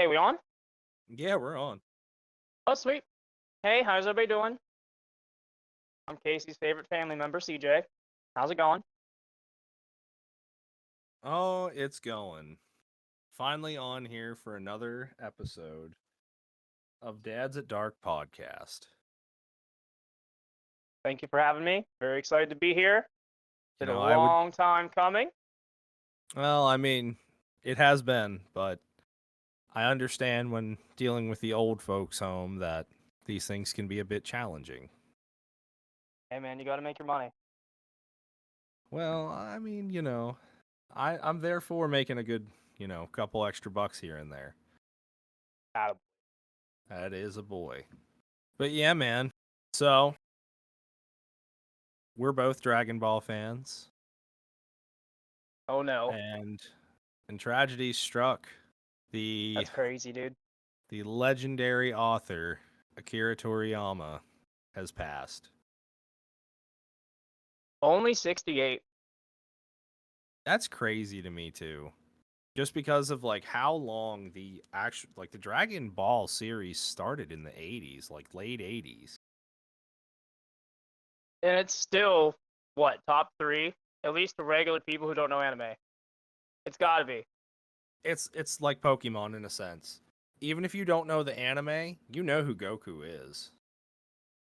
Hey, we on? Yeah, we're on. Oh, sweet. Hey, how's everybody doing? I'm Casey's favorite family member, CJ. How's it going? Oh, it's going. Finally on here for another episode of Dads at Dark podcast. Thank you for having me. Very excited to be here. You Been a know, I would, long time coming. well, I mean, it has been, but I understand when dealing with the old folks' home that these things can be a bit challenging. Hey, man, you got to make your money. Well, I mean, I'm there for making a good, couple extra bucks here and there. Atta- That is a boy. But yeah, man. So, we're both Dragon Ball fans. Oh, no. and tragedy struck. The That's crazy, dude. the legendary author Akira Toriyama has passed. Only 68. That's crazy to me too. Just because of like how long the actual the Dragon Ball series started in the 80s, like late 80s. And it's still, what, top three? At least for regular people who don't know anime. It's got to be. It's like Pokemon in a sense. Even if you don't know the anime, you know who Goku is.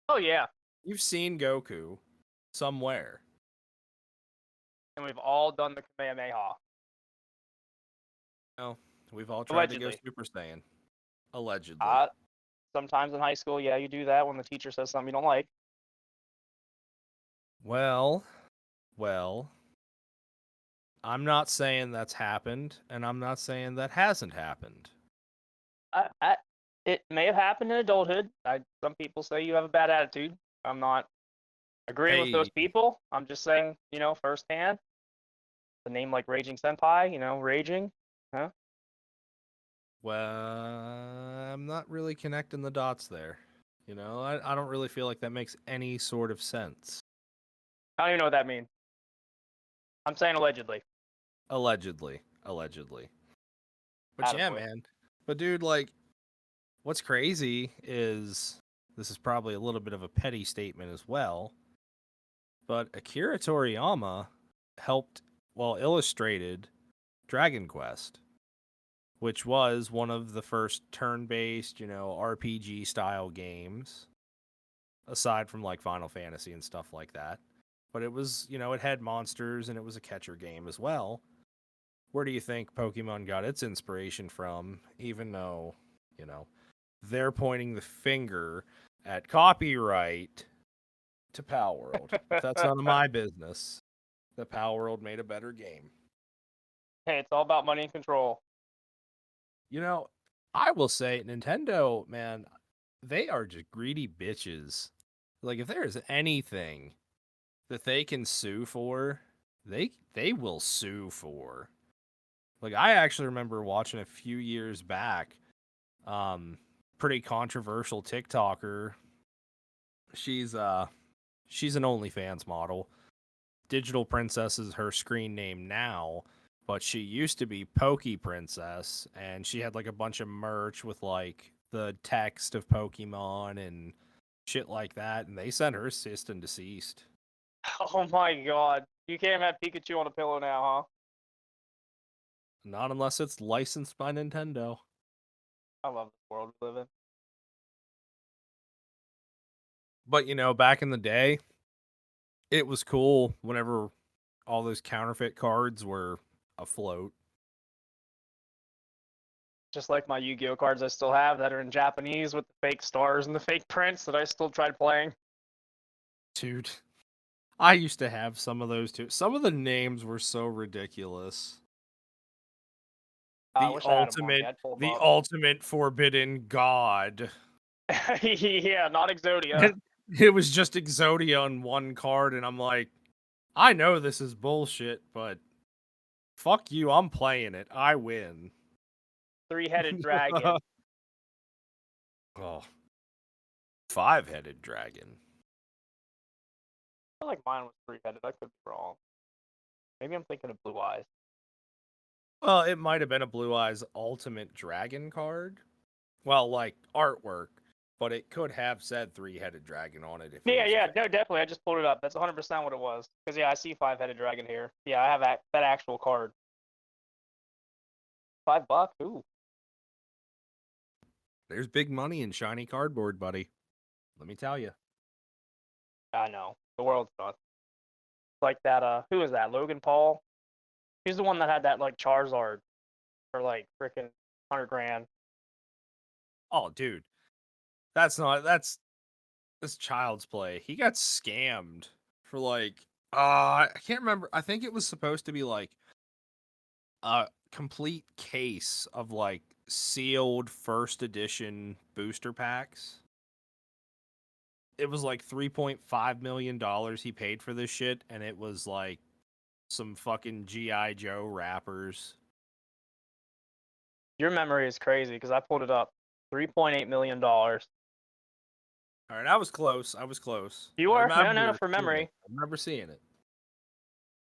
Oh, yeah. You've seen Goku somewhere. And we've all done the Kamehameha. Oh, we've all tried to go Allegedly. Super Saiyan. Allegedly. Uh, Sometimes in high school, yeah, you do that when the teacher says something you don't like. Well, well, I'm not saying that's happened, and I'm not saying that hasn't happened. It may have happened in adulthood. Some people say you have a bad attitude. I'm not agreeing with those Hey, people. I'm just saying, firsthand. The name like Raging Senpai, Raging. Huh? well, I'm not really connecting the dots there. I don't really feel like that makes any sort of sense. I don't even know what that means. I'm saying allegedly. Allegedly. Allegedly. But yeah, Attaboy. man. But dude, what's crazy is this is probably a little bit of a petty statement as well, but Akira Toriyama helped, illustrated Dragon Quest, which was one of the first turn-based, RPG style games, aside from like Final Fantasy and stuff like that. But it was, it had monsters and it was a catcher game as well. Where do you think Pokemon got its inspiration from? Even though, you know, they're pointing the finger at copyright to Power World. But that's none of my business. The Power World made a better game. Hey, it's all about money and control. You know, I will say Nintendo, man, they are just greedy bitches. Like if there is anything that they can sue for, they will sue for. Like I actually remember watching a few years back, pretty controversial TikToker. She's she's an OnlyFans model. Digital Princess is her screen name now, but she used to be Pokey Princess, and she had like a bunch of merch with like the text of Pokemon and shit like that, and they sent her cease and desist. Oh my god. You can't have Pikachu on a pillow now, Not unless it's licensed by Nintendo. huh? I love the world we live in. But back in the day, it was cool whenever all those counterfeit cards were afloat. Just like my Yu-Gi-Oh cards I still have that are in Japanese with the fake stars and the fake prints that I still tried playing. Dude, I used to have some of those too. Some of the names were so ridiculous. I The wish I had them on me. ultimate, I'd pull them the up. ultimate forbidden god. Yeah, not Exodia. It was just Exodia on one card, and I'm like, I know this is bullshit, but fuck you, I'm playing it. I win. Three-headed dragon. Oh, five-headed dragon. I feel like mine was three-headed. I could be wrong. Maybe I'm thinking of Blue Eyes. Well, it might have been a Blue Eyes Ultimate Dragon card. Well, like artwork, but it could have said three-headed dragon on it if it Yeah, was a yeah, fan. no, definitely. I just pulled it up. That's 100% what it was. Because yeah, I see five-headed dragon here. Yeah, I have that actual card. $5. Ooh. There's big money in shiny cardboard, buddy. Let me tell you. I know. The world's nuts. Like that. Who is that? Logan Paul. He's the one that had that like Charizard for like freaking 100 grand. Oh, dude, that's child's play. He got scammed for like I can't remember. I think it was supposed to be like a complete case of like sealed first edition booster packs. It was like $3.5 million he paid for this shit, and it was like some fucking GI Joe wrappers. Your memory is crazy because I pulled it up. $3.8 million. All right, I was close. I was close. You I are? No, no, no, remember for seeing it. memory. I remember seeing it.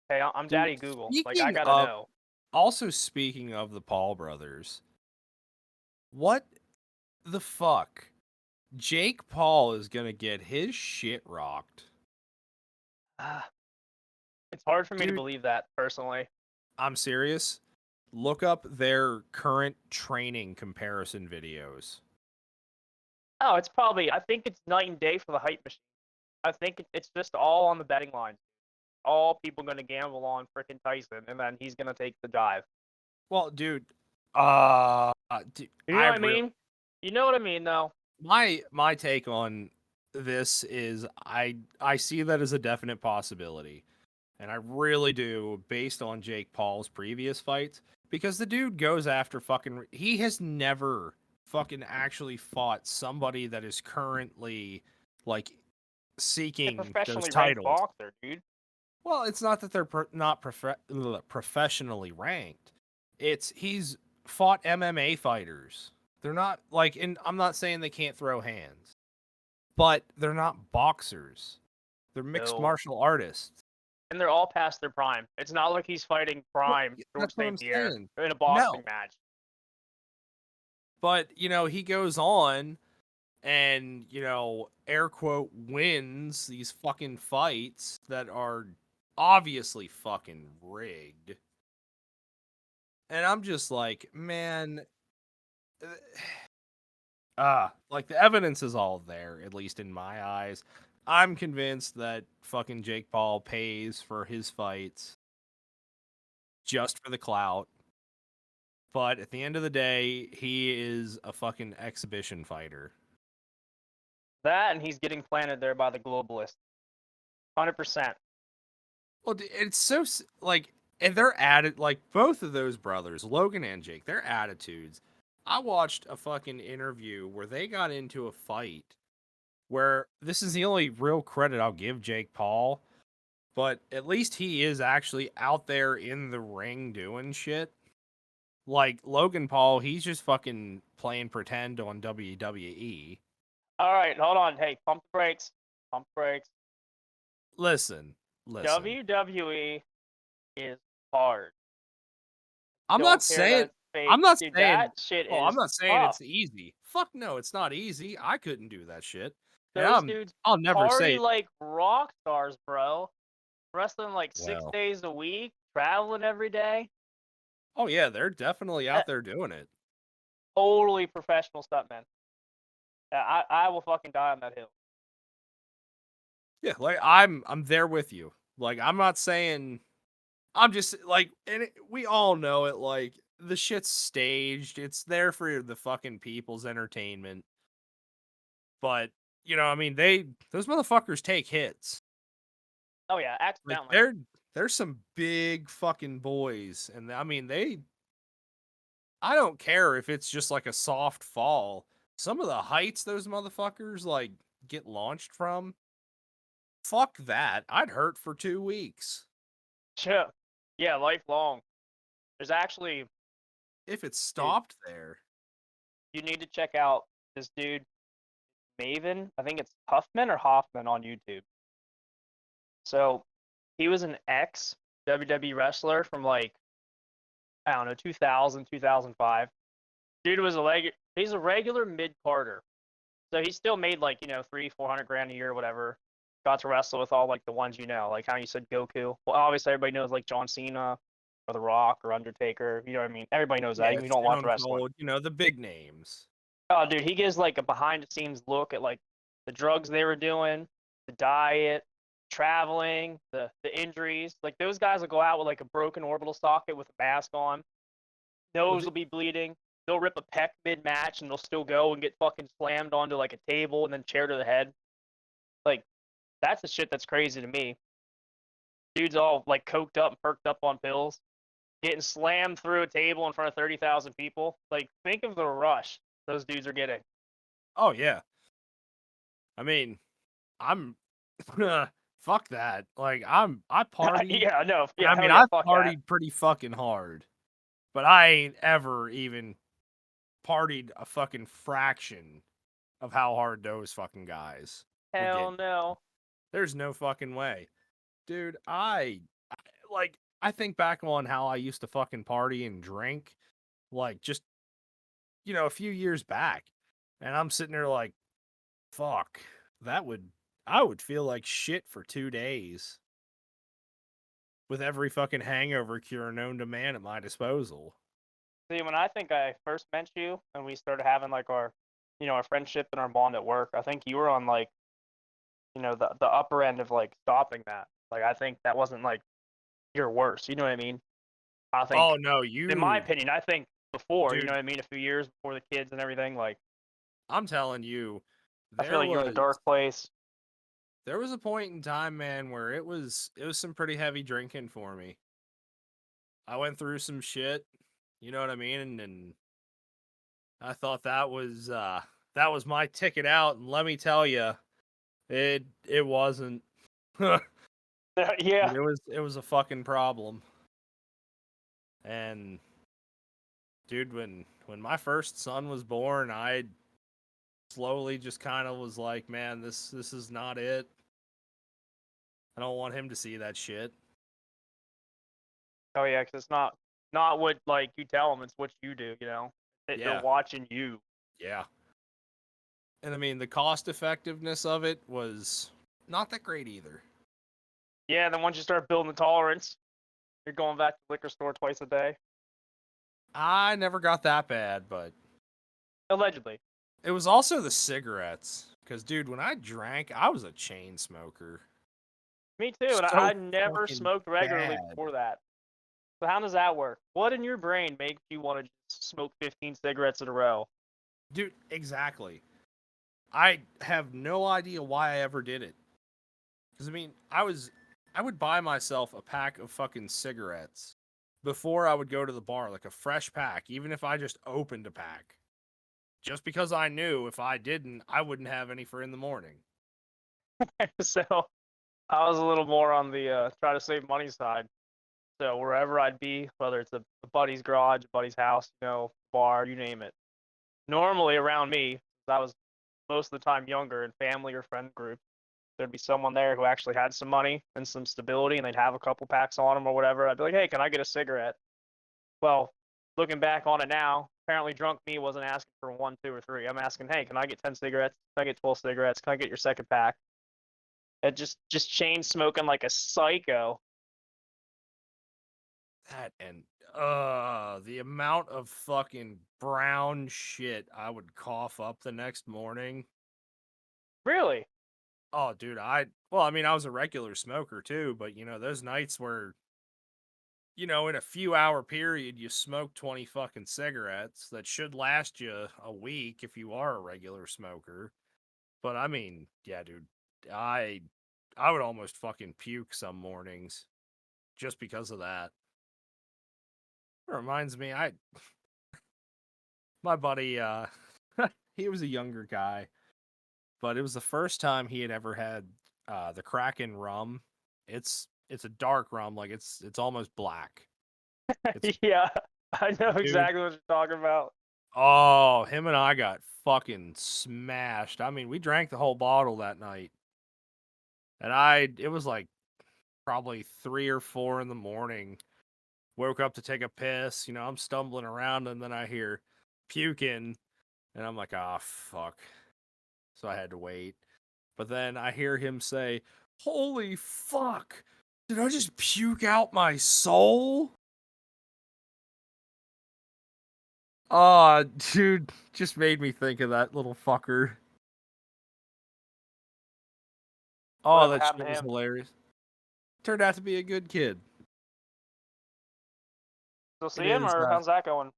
Hey, I'm Dude, Daddy Google. Like I speaking gotta of know. also speaking of the Paul brothers, what the fuck? Jake Paul is gonna get his shit rocked. Ah, it's hard for me to Dude, believe that personally. I'm serious. Look up their current training comparison videos. Oh, it's probably. I think it's night and day for the hype machine. I think it's just all on the betting line. All people gonna gamble on freaking Tyson, and then he's gonna take the dive. Well, uh, dude, You know what I mean? You know what I mean, though. my take on this is I see that as a definite possibility. And I really do, based on Jake Paul's previous fights, because the dude goes after fucking. He has never fucking actually fought somebody that is currently like A seeking those professionally ranked titles. boxer, dude. Well, it's not that they're not professionally ranked. It's he's fought MMA fighters. They're not like, and I'm not saying they can't throw hands, but they're not boxers. They're mixed No. martial artists. And they're all past their prime. It's not like he's fighting Well, prime George that's what I'm St. Pierre saying. in a No, boxing match. but he goes on and air quote wins these fucking fights that are obviously fucking rigged. And I'm just like, man, like the evidence is all there, at least in my eyes. I'm convinced that fucking Jake Paul pays for his fights just for the clout. But at the end of the day, he is a fucking exhibition fighter. That and he's getting planted there by the globalists. 100%. Well, it's so like, and their added like both of those brothers, Logan and Jake, their attitudes. I watched a fucking interview where they got into a fight where this is the only real credit I'll give Jake Paul, but at least he is actually out there in the ring doing shit. Like Logan Paul, he's just fucking playing pretend on WWE. All right, hold on. Hey, pump the brakes. Pump the brakes. Listen. WWE is hard. I'm Don't not care that saying it's fake. I'm not Dude, saying that shit oh, I'm is not saying tough. it's easy. Fuck no, it's not easy. I couldn't do that shit. And Those dudes I'll never party say like rock stars, bro. Wrestling like six well. days a week, traveling every day. Oh yeah, they're definitely out there doing it. Totally professional stuntmen. I will fucking die on that hill. Yeah, like I'm there with you. Like I'm not saying I'm just like we all know it like the shit's staged. It's there for the fucking people's entertainment. But, I mean, those motherfuckers take hits. Oh yeah, Like accidentally. they're some big fucking boys, and I mean I don't care if it's just like a soft fall. Some of the heights those motherfuckers like get launched from, fuck that. I'd hurt for 2 weeks Yeah, yeah, lifelong. There's actually if it dude, stopped there. you need to check out this dude Maven. I think it's Huffman or Hoffman on YouTube. So he was an ex WWE wrestler from like I don't know, 2000, 2005. Dude was he's a regular mid carder. So he still made like, 300-400 grand a year, whatever. Got to wrestle with all like the ones like how you said Goku. Well, obviously everybody knows like John Cena or The Rock or Undertaker. You know what I mean? Everybody knows that. Yeah, Even if you don't watch Stone wrestling. Cold, the big names. Oh, dude, he gives like a behind the scenes look at like the drugs they were doing, the diet, traveling, the injuries. Like those guys will go out with like a broken orbital socket with a mask on. Well, Nose will be bleeding. They'll rip a pec mid match and they'll still go and get fucking slammed onto like a table and then chair to the head. Like that's the shit that's crazy to me. Dude's all like coked up and perked up on pills, getting slammed through a table in front of 30,000 people. Like think of the rush those dudes are getting. Oh yeah. I mean, I'm fuck that. Like I party. Yeah, no, And yeah, I mean, hell yeah, I've fuck that. partied pretty fucking hard, but I ain't ever even partied a fucking fraction of how hard those fucking guys would Hell get. no. There's no fucking way. Dude, I think back on how I used to fucking party and drink, like just a few years back. And I'm sitting there like, fuck, I would feel like shit for 2 days with every fucking hangover cure known to man at my disposal. See, when I think I first met you and we started having like our friendship and our bond at work, I think you were on like, the upper end of like stopping that. Like I think that wasn't like your worst. You know what I mean? I think, Oh no, in my opinion, I think before, you know dude, what I mean, a few years before the kids and everything, like I'm telling you, I feel there like you're in a was dark place. there was a point in time, man, where it was some pretty heavy drinking for me. I went through some shit, you know what I mean, and I thought that was my ticket out, and let me tell you, it wasn't. Yeah. It was a fucking problem. And dude, when my first son was born, I slowly just kind of was like, man, this is not it. I don't want him to see that shit. Oh yeah, because it's not what like you tell them, it's what you do. They're Yeah, watching you. yeah. And I mean, the cost effectiveness of it was not that great either. Yeah, and then once you start building the tolerance, you're going back to the liquor store twice a day. I never got that bad, but Allegedly. it was also the cigarettes. Because, dude, when I drank, I was a chain smoker. Me too, and So I never fucking smoked regularly bad. before that. So how does that work? What in your brain makes you want to smoke 15 cigarettes in a row? Dude, exactly. I have no idea why I ever did it. Because, I mean, I would buy myself a pack of fucking cigarettes before I would go to the bar, like a fresh pack, even if I just opened a pack. Just because I knew if I didn't, I wouldn't have any for in the morning. So I was a little more on the try to save money side. So wherever I'd be, whether it's a buddy's garage, a buddy's house, bar, you name it. Normally around me, I was most of the time younger in family or friend group, there'd be someone there who actually had some money and some stability, and they'd have a couple packs on them or whatever. I'd be like, hey, can I get a cigarette? Well, looking back on it now, apparently drunk me wasn't asking for one, two, or three. I'm asking, hey, can I get 10 cigarettes? Can I get 12 cigarettes? Can I get your second pack? It just chain smoking like a psycho. That and the amount of fucking brown shit I would cough up the next morning. Really? Oh, dude, I mean, I was a regular smoker too, but those nights where, in a few hour period, you smoke 20 fucking cigarettes that should last you a week if you are a regular smoker. But I mean, yeah, dude, I I would almost fucking puke some mornings just because of that. It reminds me, my buddy, he was a younger guy, but it was the first time he had ever had the Kraken rum. It's a dark rum, like it's almost black. It's Yeah, I know dude. exactly what you're talking about. Oh, him and I got fucking smashed. I mean, we drank the whole bottle that night, and it was like probably 3 or 4 in the morning. woke up to take a piss. I'm stumbling around, and then I hear puking, and I'm like, "Ah, fuck." So I had to wait. But then I hear him say, "Holy fuck! Did I just puke out my soul?" Ah, dude, just made me think of that little fucker. Oh, Whatever that happened shit to was him? hilarious. Turned out to be a good kid. Still It see him, is, or how's that going?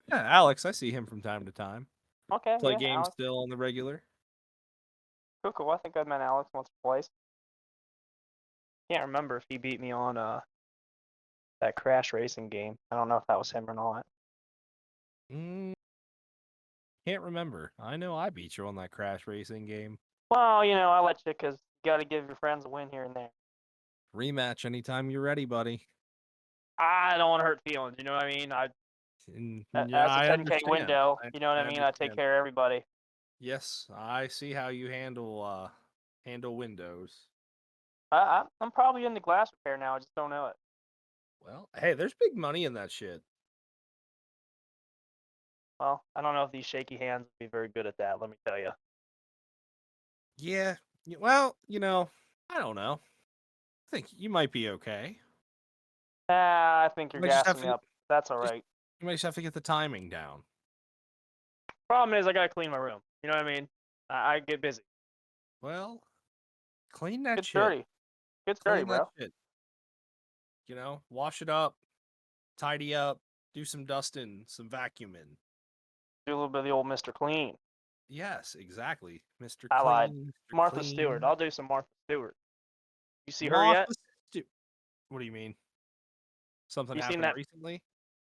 yeah, Alex. I see him from time to time. Okay, Play yeah, games Alex. still on the regular. Cool, cool. I think I met Alex once or twice. Can't remember if he beat me on that Crash Racing game. I don't know if that was him or not. Mm, can't remember. I know I beat you on that Crash Racing game. Well, I let you because you got to give your friends a win here and there. Rematch anytime you're ready, buddy. I don't want to hurt feelings. You know what I mean? Yeah, As a I 10K understand. window, you know what I I mean? I take understand. care of everybody. Yes, I see how you handle windows. I'm probably into glass repair now. I just don't know it. Well, hey, there's big money in that shit. Well, I don't know if these shaky hands would be very good at that. Let me tell you. Yeah. Well, I don't know. I think you might be okay. I think You you're might just have gassing me to up. That's all just right. you might just have to get the timing down. Problem is, I gotta clean my room. You know what I mean? I get busy. Well, clean that It's shit. dirty. It's dirty, Clean that bro. shit. Wash it up, tidy up, do some dusting, some vacuuming. Do a little bit of the old Mr. Clean. Yes, exactly. Mr. I lied. Clean, Mr. Martha Stewart. Clean. I'll do some Martha Stewart. You see her yet? Martha What do you mean? Something You seen happened that recently?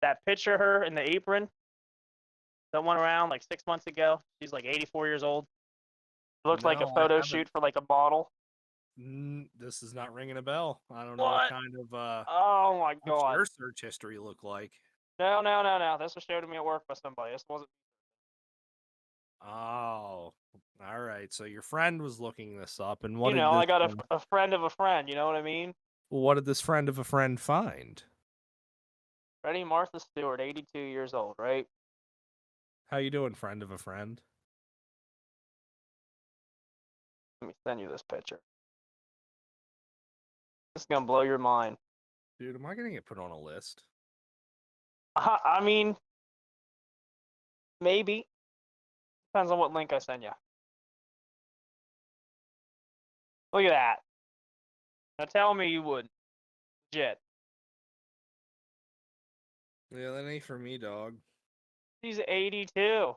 that picture of her in the apron that went around like 6 months ago? She's like 84 years old. Looks like a No, I photo haven't. shoot for like a model. This is not ringing a bell. I don't know what What? kind of Oh my what's god. your search history look like? No, no, no, no. This was showed to me at work by somebody. This wasn't. Oh, all right. So your friend was looking this up, and what You did know, this? I got a friend of a friend. You know what I mean? Well, what did this friend of a friend find? Ready, Martha Stewart, 82 years old, right? How you doing, friend of a friend? Let me send you this picture. This is gonna blow your mind. Dude, am I gonna get put on a list? I mean, maybe. Depends on what link I send you. Look at that. Now tell me you wouldn't. Legit. Yeah, that ain't for me, dog. She's 82.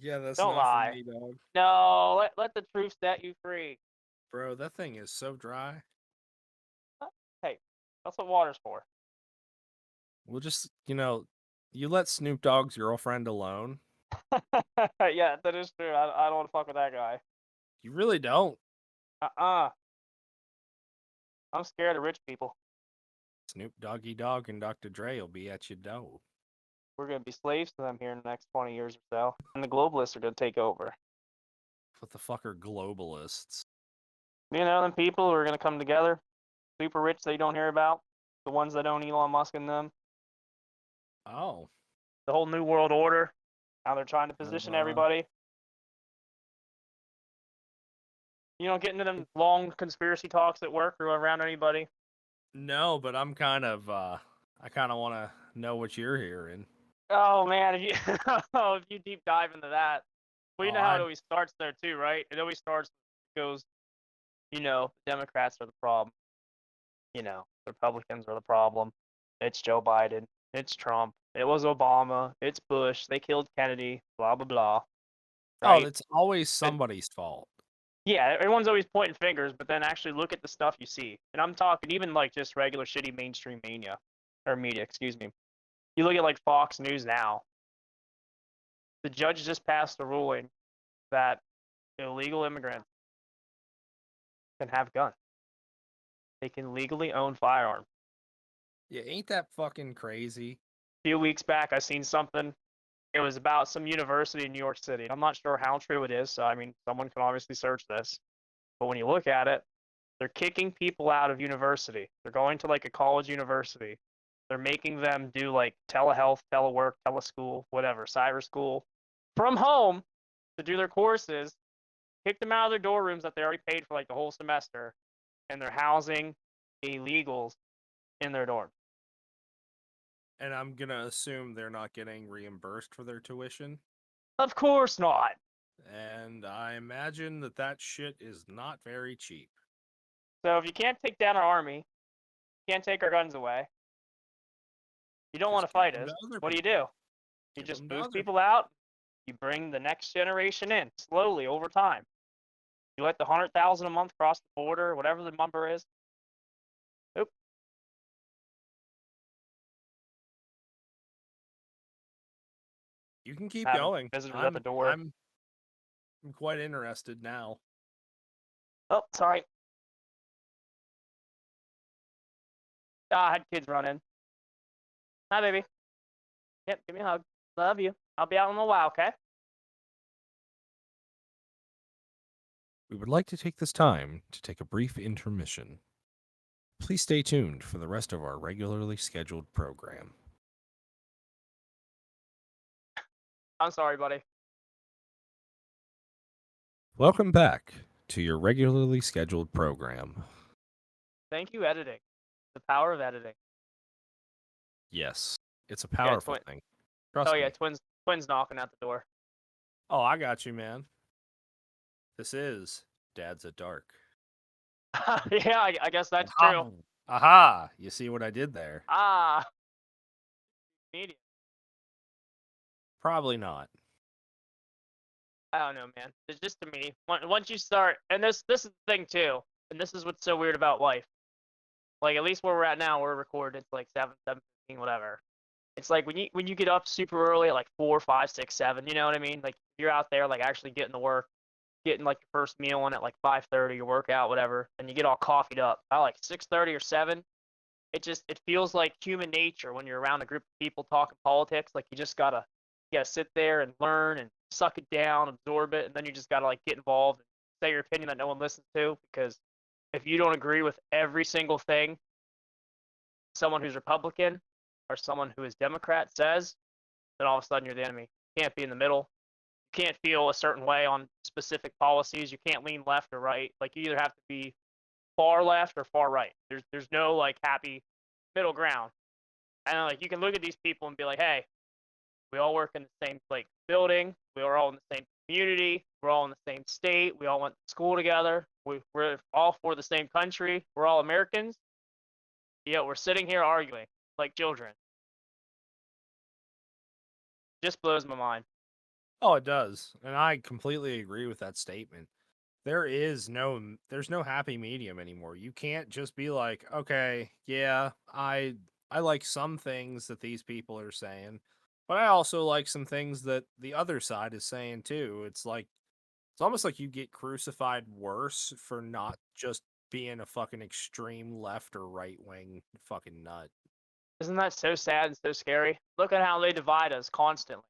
Yeah, that's Don't not for lie. me, dog. No, let the truth set you free. Bro, that thing is so dry. Hey, that's what water's for. We'll just, you let Snoop Dogg's girlfriend alone. Yeah, that is true. I don't want to fuck with that guy. You really don't. Uh-uh. I'm scared of rich people. Snoop Doggy Dogg and Dr. Dre will be at your door. We're going to be slaves to them here in the next 20 years or so. And the globalists are going to take over. What the fuck are globalists? You know, them people who are going to come together. Super rich that you don't hear about. The ones that own Elon Musk and them. Oh. The whole New World Order. How they're trying to Of, position everybody. You don't get into them long conspiracy talks at work or around anybody. no, but I kind of want to know what you're hearing. Oh man, if you if you deep dive into that, well, you Oh, know how it always starts there too, right? It always starts goes, Democrats are the problem. Republicans are the problem. It's Joe Biden. It's Trump. It was Obama. It's Bush. They killed Kennedy. Blah blah blah. oh, Right? it's always But somebody's fault. yeah, everyone's always pointing fingers, but then actually look at the stuff you see. And I'm talking even like just regular shitty mainstream media, excuse me. You look at like Fox News now. The judge just passed a ruling that illegal immigrants can have guns. They can legally own firearms. Yeah, ain't that fucking crazy? A few weeks back, I seen something. It was about some university in New York City. I'm not sure how true it is, so I mean, someone can obviously search this. But when you look at it, they're kicking people out of university. They're going to like a college university. They're making them do like telehealth, telework, teleschool, whatever, cyber school from home to do their courses. Kick them out of their dorm rooms that they already paid for like the whole semester, and they're housing illegals in their dorm. And I'm gonna assume they're not getting reimbursed for their tuition. Of course not. And I imagine that shit is not very cheap. So if you can't take down our army, you can't take our guns away, you don't want to Just give fight them us, to other what do you people. do? You Give just them to move other people people. out, you bring the next generation in slowly over time. You let the 100,000 a month cross the border, whatever the number is. Oop. You can keep Having going. visitors at the door. I'm quite interested now. Oh, sorry. I had kids run in. Hi, baby. Yep, give me a hug. Love you. I'll be out in a while, okay? We would like to take this time to take a brief intermission. Please stay tuned for the rest of our regularly scheduled program. I'm sorry, buddy. Welcome back to your regularly scheduled program. Thank you, editing. The power of editing. Yes, it's a powerful thing. Trust Oh yeah, me. twins knocking at the door. Oh, I got you, man. This is Dad's at Dark. Yeah, I guess that's Aha. true. Aha! You see what I did there? Ah, medium. Probably not. I don't know, man. It's just to me. Once you start, and this is the thing too, and this is what's so weird about life. Like at least where we're at now, we're recording. It's like 7:15, whatever. It's like when you get up super early at like 4, 5, 6, 7. You know what I mean? Like you're out there like actually getting to work, getting like your first meal in at like 5:30, your workout, whatever, and you get all coffeeed up by like 6:30 or 7. It feels like human nature when you're around a group of people talking politics. Like you gotta sit there and learn and suck it down, absorb it, and then you just gotta like get involved and say your opinion that no one listens to. Because if you don't agree with every single thing someone who's Republican or someone who is Democrat says, then all of a sudden you're the enemy. You can't be in the middle. You can't feel a certain way on specific policies. You can't lean left or right. Like you either have to be far left or far right. There's no like happy middle ground. And like you can look at these people and be like, hey, we all work in the same like building. We are all in the same community. We're all in the same state. We all went to school together. We're all for the same country. We're all Americans. Yet we're sitting here arguing like children. Just blows my mind. Oh, it does. And I completely agree with that statement. There's no happy medium anymore. You can't just be like, okay, yeah, I like some things that these people are saying, but I also like some things that the other side is saying too. It's almost like you get crucified worse for not just being a fucking extreme left or right wing fucking nut. Isn't that so sad and so scary? Look at how they divide us constantly.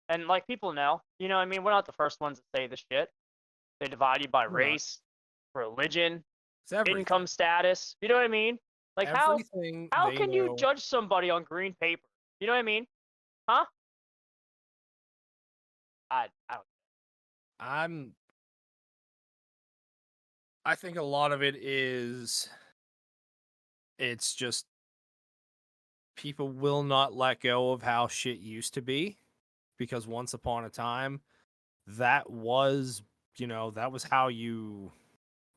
And like people know, you know what I mean? We're not the first ones to say this shit. They divide you by We're not. race, religion, It's everything. income status. You know what I mean? Like Everything how they can you know. judge somebody on green paper? You know what I mean? Huh? I don't. I'm I think a lot of it is it's just people will not let go of how shit used to be because once upon a time that was, that was how you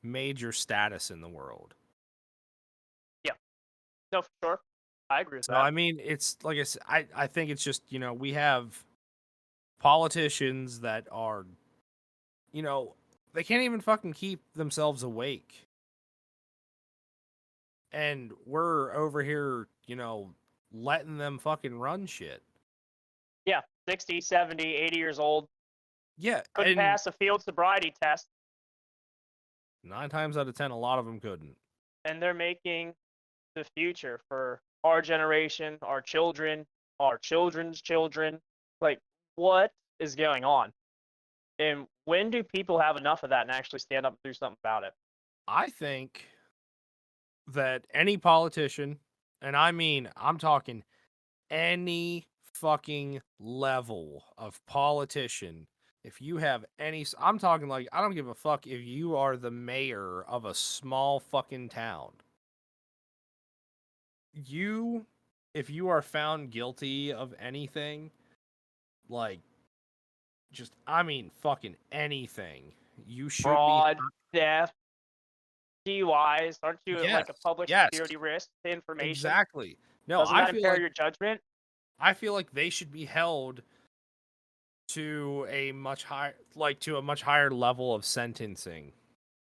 made your status in the world. Yeah. No, for sure. I agree with So that. I mean, it's like I think it's just, we have politicians that are, you know, they can't even fucking keep themselves awake. And we're over here, letting them fucking run shit. Yeah. 60, 70, 80 years old. Yeah, Couldn't and pass a field sobriety test. 9 times out of 10, a lot of them couldn't. And they're making the future for our generation, our children, our children's children. Like, what is going on? And when do people have enough of that and actually stand up and do something about it? I think that any politician And I mean, I'm talking any fucking level of politician. If you have I'm talking like, I don't give a fuck if you are the mayor of a small fucking town. You, if you are found guilty of anything, like, just, I mean, fucking anything, you should be, Fraud, theft, DUIs. Aren't you yes, like a public yes, security risk to information? exactly. No, Doesn't that impair your judgment? I feel like they should be held to a much higher, like, to a much higher level of sentencing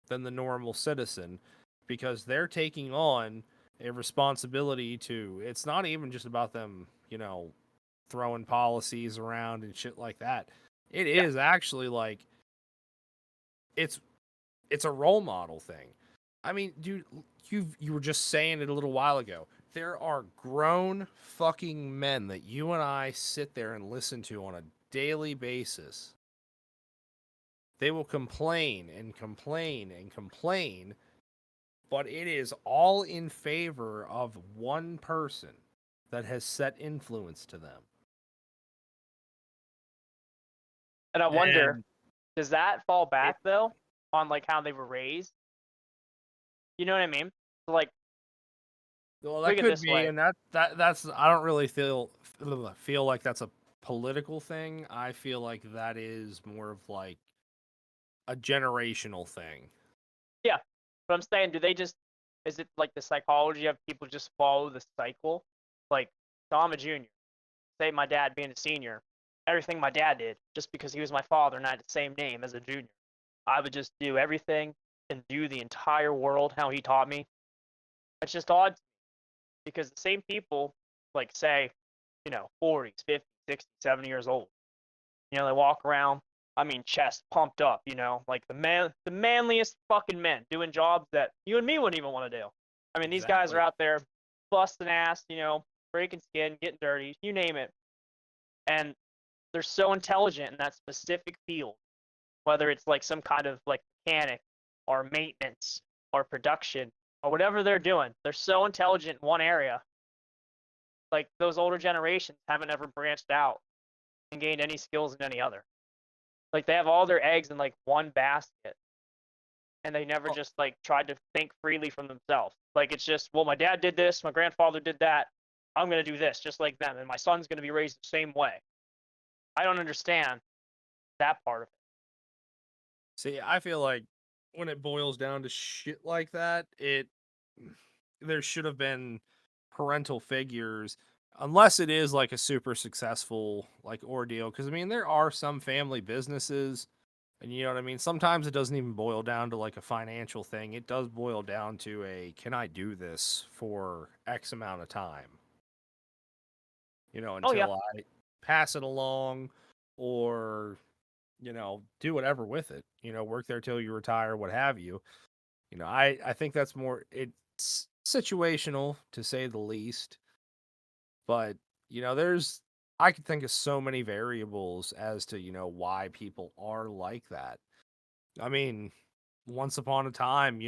than the normal citizen, because they're taking on a responsibility to, it's not even just about them, throwing policies around and shit like that. It Yeah. is actually like, it's it's a role model thing. I mean, dude, you were just saying it a little while ago. There are grown fucking men that you and I sit there and listen to on a daily basis. They will complain and complain and complain, but it is all in favor of one person that has set influence to them. And I wonder, And does that fall it, back though on like how they were raised? You know what I mean? So, like, well, that look at could this be, way. and that's, I don't really feel like that's a political thing. I feel like that is more of like a generational thing. Yeah. But I'm saying, do they just, is it like the psychology of people just follow the cycle? Like, so I'm a junior. Say my dad being a senior, everything my dad did, just because he was my father and I had the same name as a junior, I would just do everything and do the entire world how he taught me. It's just odd because the same people, like, say, 40s, 50s, 60s, 70 years old, they walk around, I mean, chest pumped up, like the manliest fucking men doing jobs that you and me wouldn't even want to do. I mean, these guys are Exactly. out there busting ass, breaking skin, getting dirty, you name it. And they're so intelligent in that specific field, whether it's like some kind of like mechanic or maintenance or production or whatever they're doing. They're so intelligent in one area. Like those older generations haven't ever branched out and gained any skills in any other. Like they have all their eggs in like one basket and they never Well, just like tried to think freely from themselves. Like it's just, well, my dad did this, my grandfather did that. I'm going to do this just like them and my son's going to be raised the same way. I don't understand that part of it. see, I feel like when it boils down to shit like that, there should have been parental figures, unless it is like a super successful like ordeal. Because I mean, there are some family businesses, and you know what I mean. Sometimes it doesn't even boil down to like a financial thing. It does boil down to a, can I do this for X amount of time? Oh yeah. Until I pass it along, or do whatever with it. Work there till you retire, what have you. I think that's more, it's situational to say the least, but there's, I could think of so many variables as to, why people are like that. I mean, once upon a time,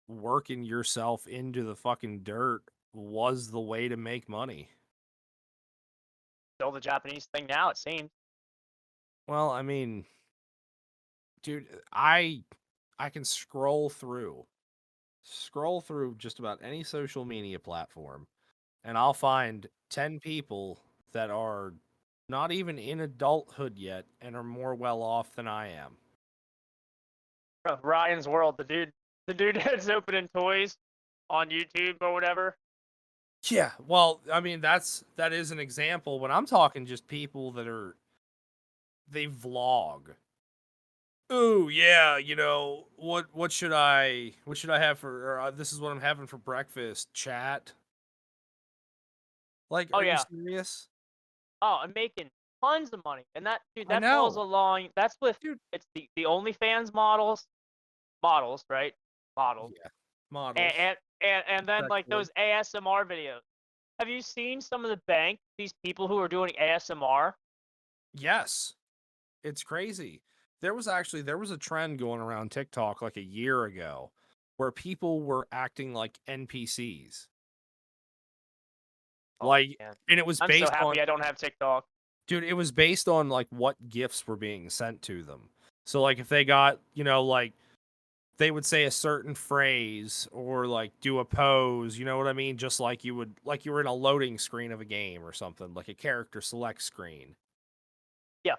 working yourself into the fucking dirt was the way to make money. Still the Japanese thing now, it seems. Well, I mean, dude, I can scroll through just about any social media platform, and I'll find 10 people that are not even in adulthood yet and are more well off than I am. Ryan's World, the dude that's opening toys on YouTube or whatever. Yeah, well, I mean, that is an example, but I'm talking just people that are, they vlog. Oh yeah, what should I have for, this is what I'm having for breakfast, chat. Like, Oh are you yeah. serious? Oh, I'm making tons of money, and that dude, I that falls know, along. That's with dude. it's the OnlyFans models, right? Models, Yeah, models, and then like respectfully. those ASMR videos. Have you seen some of the bank? These people who are doing ASMR. Yes, it's crazy. There was a trend going around TikTok like a year ago where people were acting like NPCs. Like, man. and it was I'm so based on, happy I don't have TikTok. dude, it was based on like what gifts were being sent to them. So like if they got, like they would say a certain phrase or like do a pose, you know what I mean? Just like you would, like you were in a loading screen of a game or something, like a character select screen. Yeah.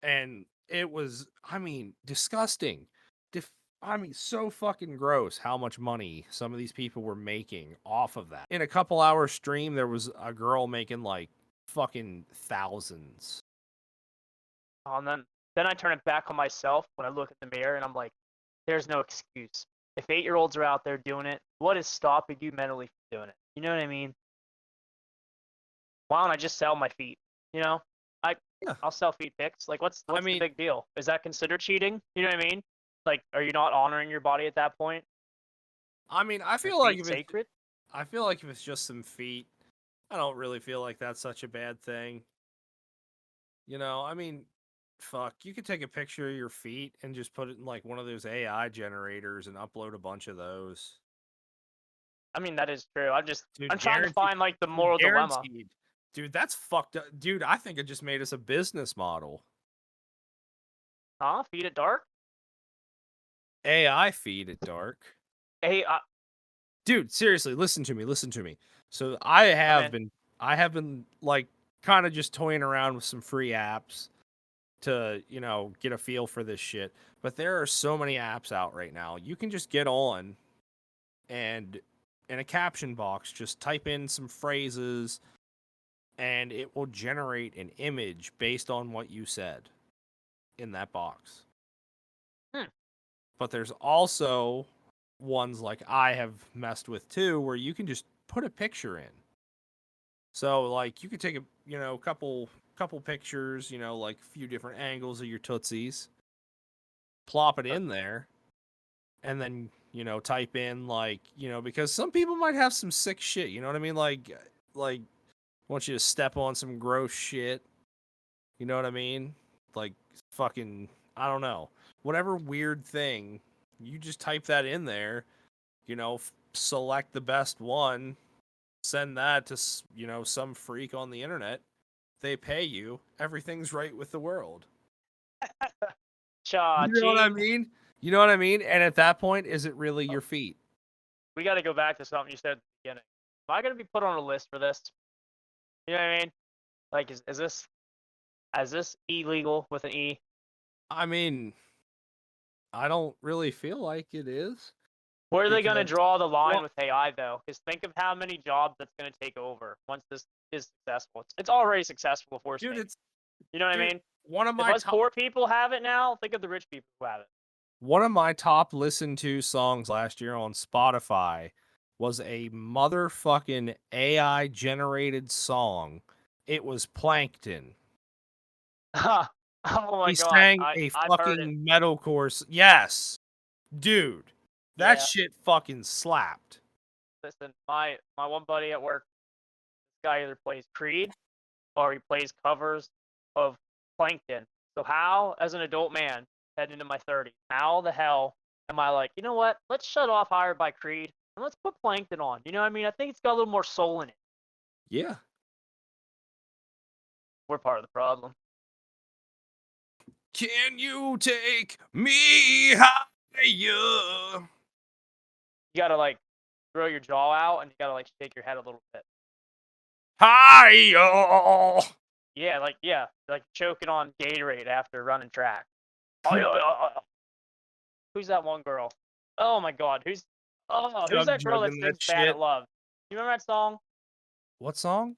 And it was, I mean, disgusting. I mean, so fucking gross how much money some of these people were making off of that. In a couple hour stream, there was a girl making like fucking thousands. And then I turn it back on myself when I look in the mirror and I'm like, there's no excuse. If 8-year-olds are out there doing it, what is stopping you mentally from doing it? You know what I mean? Why don't I just sell my feet? You know, I Yeah. I'll sell feet pics. Like, what's I the mean, big deal? Is that considered cheating? You know what I mean? Like, are you not honoring your body at that point? I Your feel like feet if it's, sacred? I feel like if it's just some feet, I don't really feel like that's such a bad thing. I mean, fuck, you could take a picture of your feet and just put it in like one of those AI generators and upload a bunch of those. I mean, that is true. I'm Dude, trying to guaranteed. find like the Dude, moral dilemma. guaranteed. Dude, that's fucked up. Dude, I think it just made us a business model. Huh? Feet at dark? AI feed at dark. Hey, Dude, seriously, listen to me, listen to me. So I'm in. I have been like kind of just toying around with some free apps to, get a feel for this shit. But there are so many apps out right now. You can just get on and in a caption box just type in some phrases and it will generate an image based on what you said in that box. Hmm. But there's also ones like I have messed with too where you can just put a picture in. So like you could take a, couple pictures, like a few different angles of your tootsies, plop it in there, and then, type in like, because some people might have some sick shit, you know what I mean? Like want you to step on some gross shit. You know what I mean? Like fucking, I don't know. Whatever weird thing, you just type that in there, select the best one, send that to, some freak on the internet. They pay you. Everything's right with the world. You know what I Cha-ching. mean? You know what I mean? And at that point, is it really your feet? We got to go back to something you said at the beginning. Am I going to be put on a list for this? You know what I mean? Like, is this illegal with an E? I mean, I don't really feel like it is Where are they going to because, draw the line well, with AI though? Because think of how many jobs that's going to take over once this is successful. It's already successful if we're dude, saying. it's You know what I dude. mean? One of If my us top poor people have it now, think of the rich people who have it. One of my top listened to songs last year on Spotify was a motherfucking AI generated song. It was Plankton. oh my He god, sang I a I've heard it. fucking metalcore. Yes, dude, that Yeah. shit fucking slapped. Listen, my one buddy at work, this guy either plays Creed or he plays covers of Plankton. So how, as an adult man heading into my 30s, how the hell am I like, you know what? Let's shut off Hired by Creed and let's put Plankton on. You know what I mean? I think it's got a little more soul in it. Yeah. We're part of the problem. Can you take me higher? You gotta like throw your jaw out and you gotta like shake your head a little bit. Higher. Yeah, like choking on Gatorade after running track. Who's that one girl? Oh my god, who's Chug that girl that jugging that sings "Bad at shit. Love"? You remember that song? What song?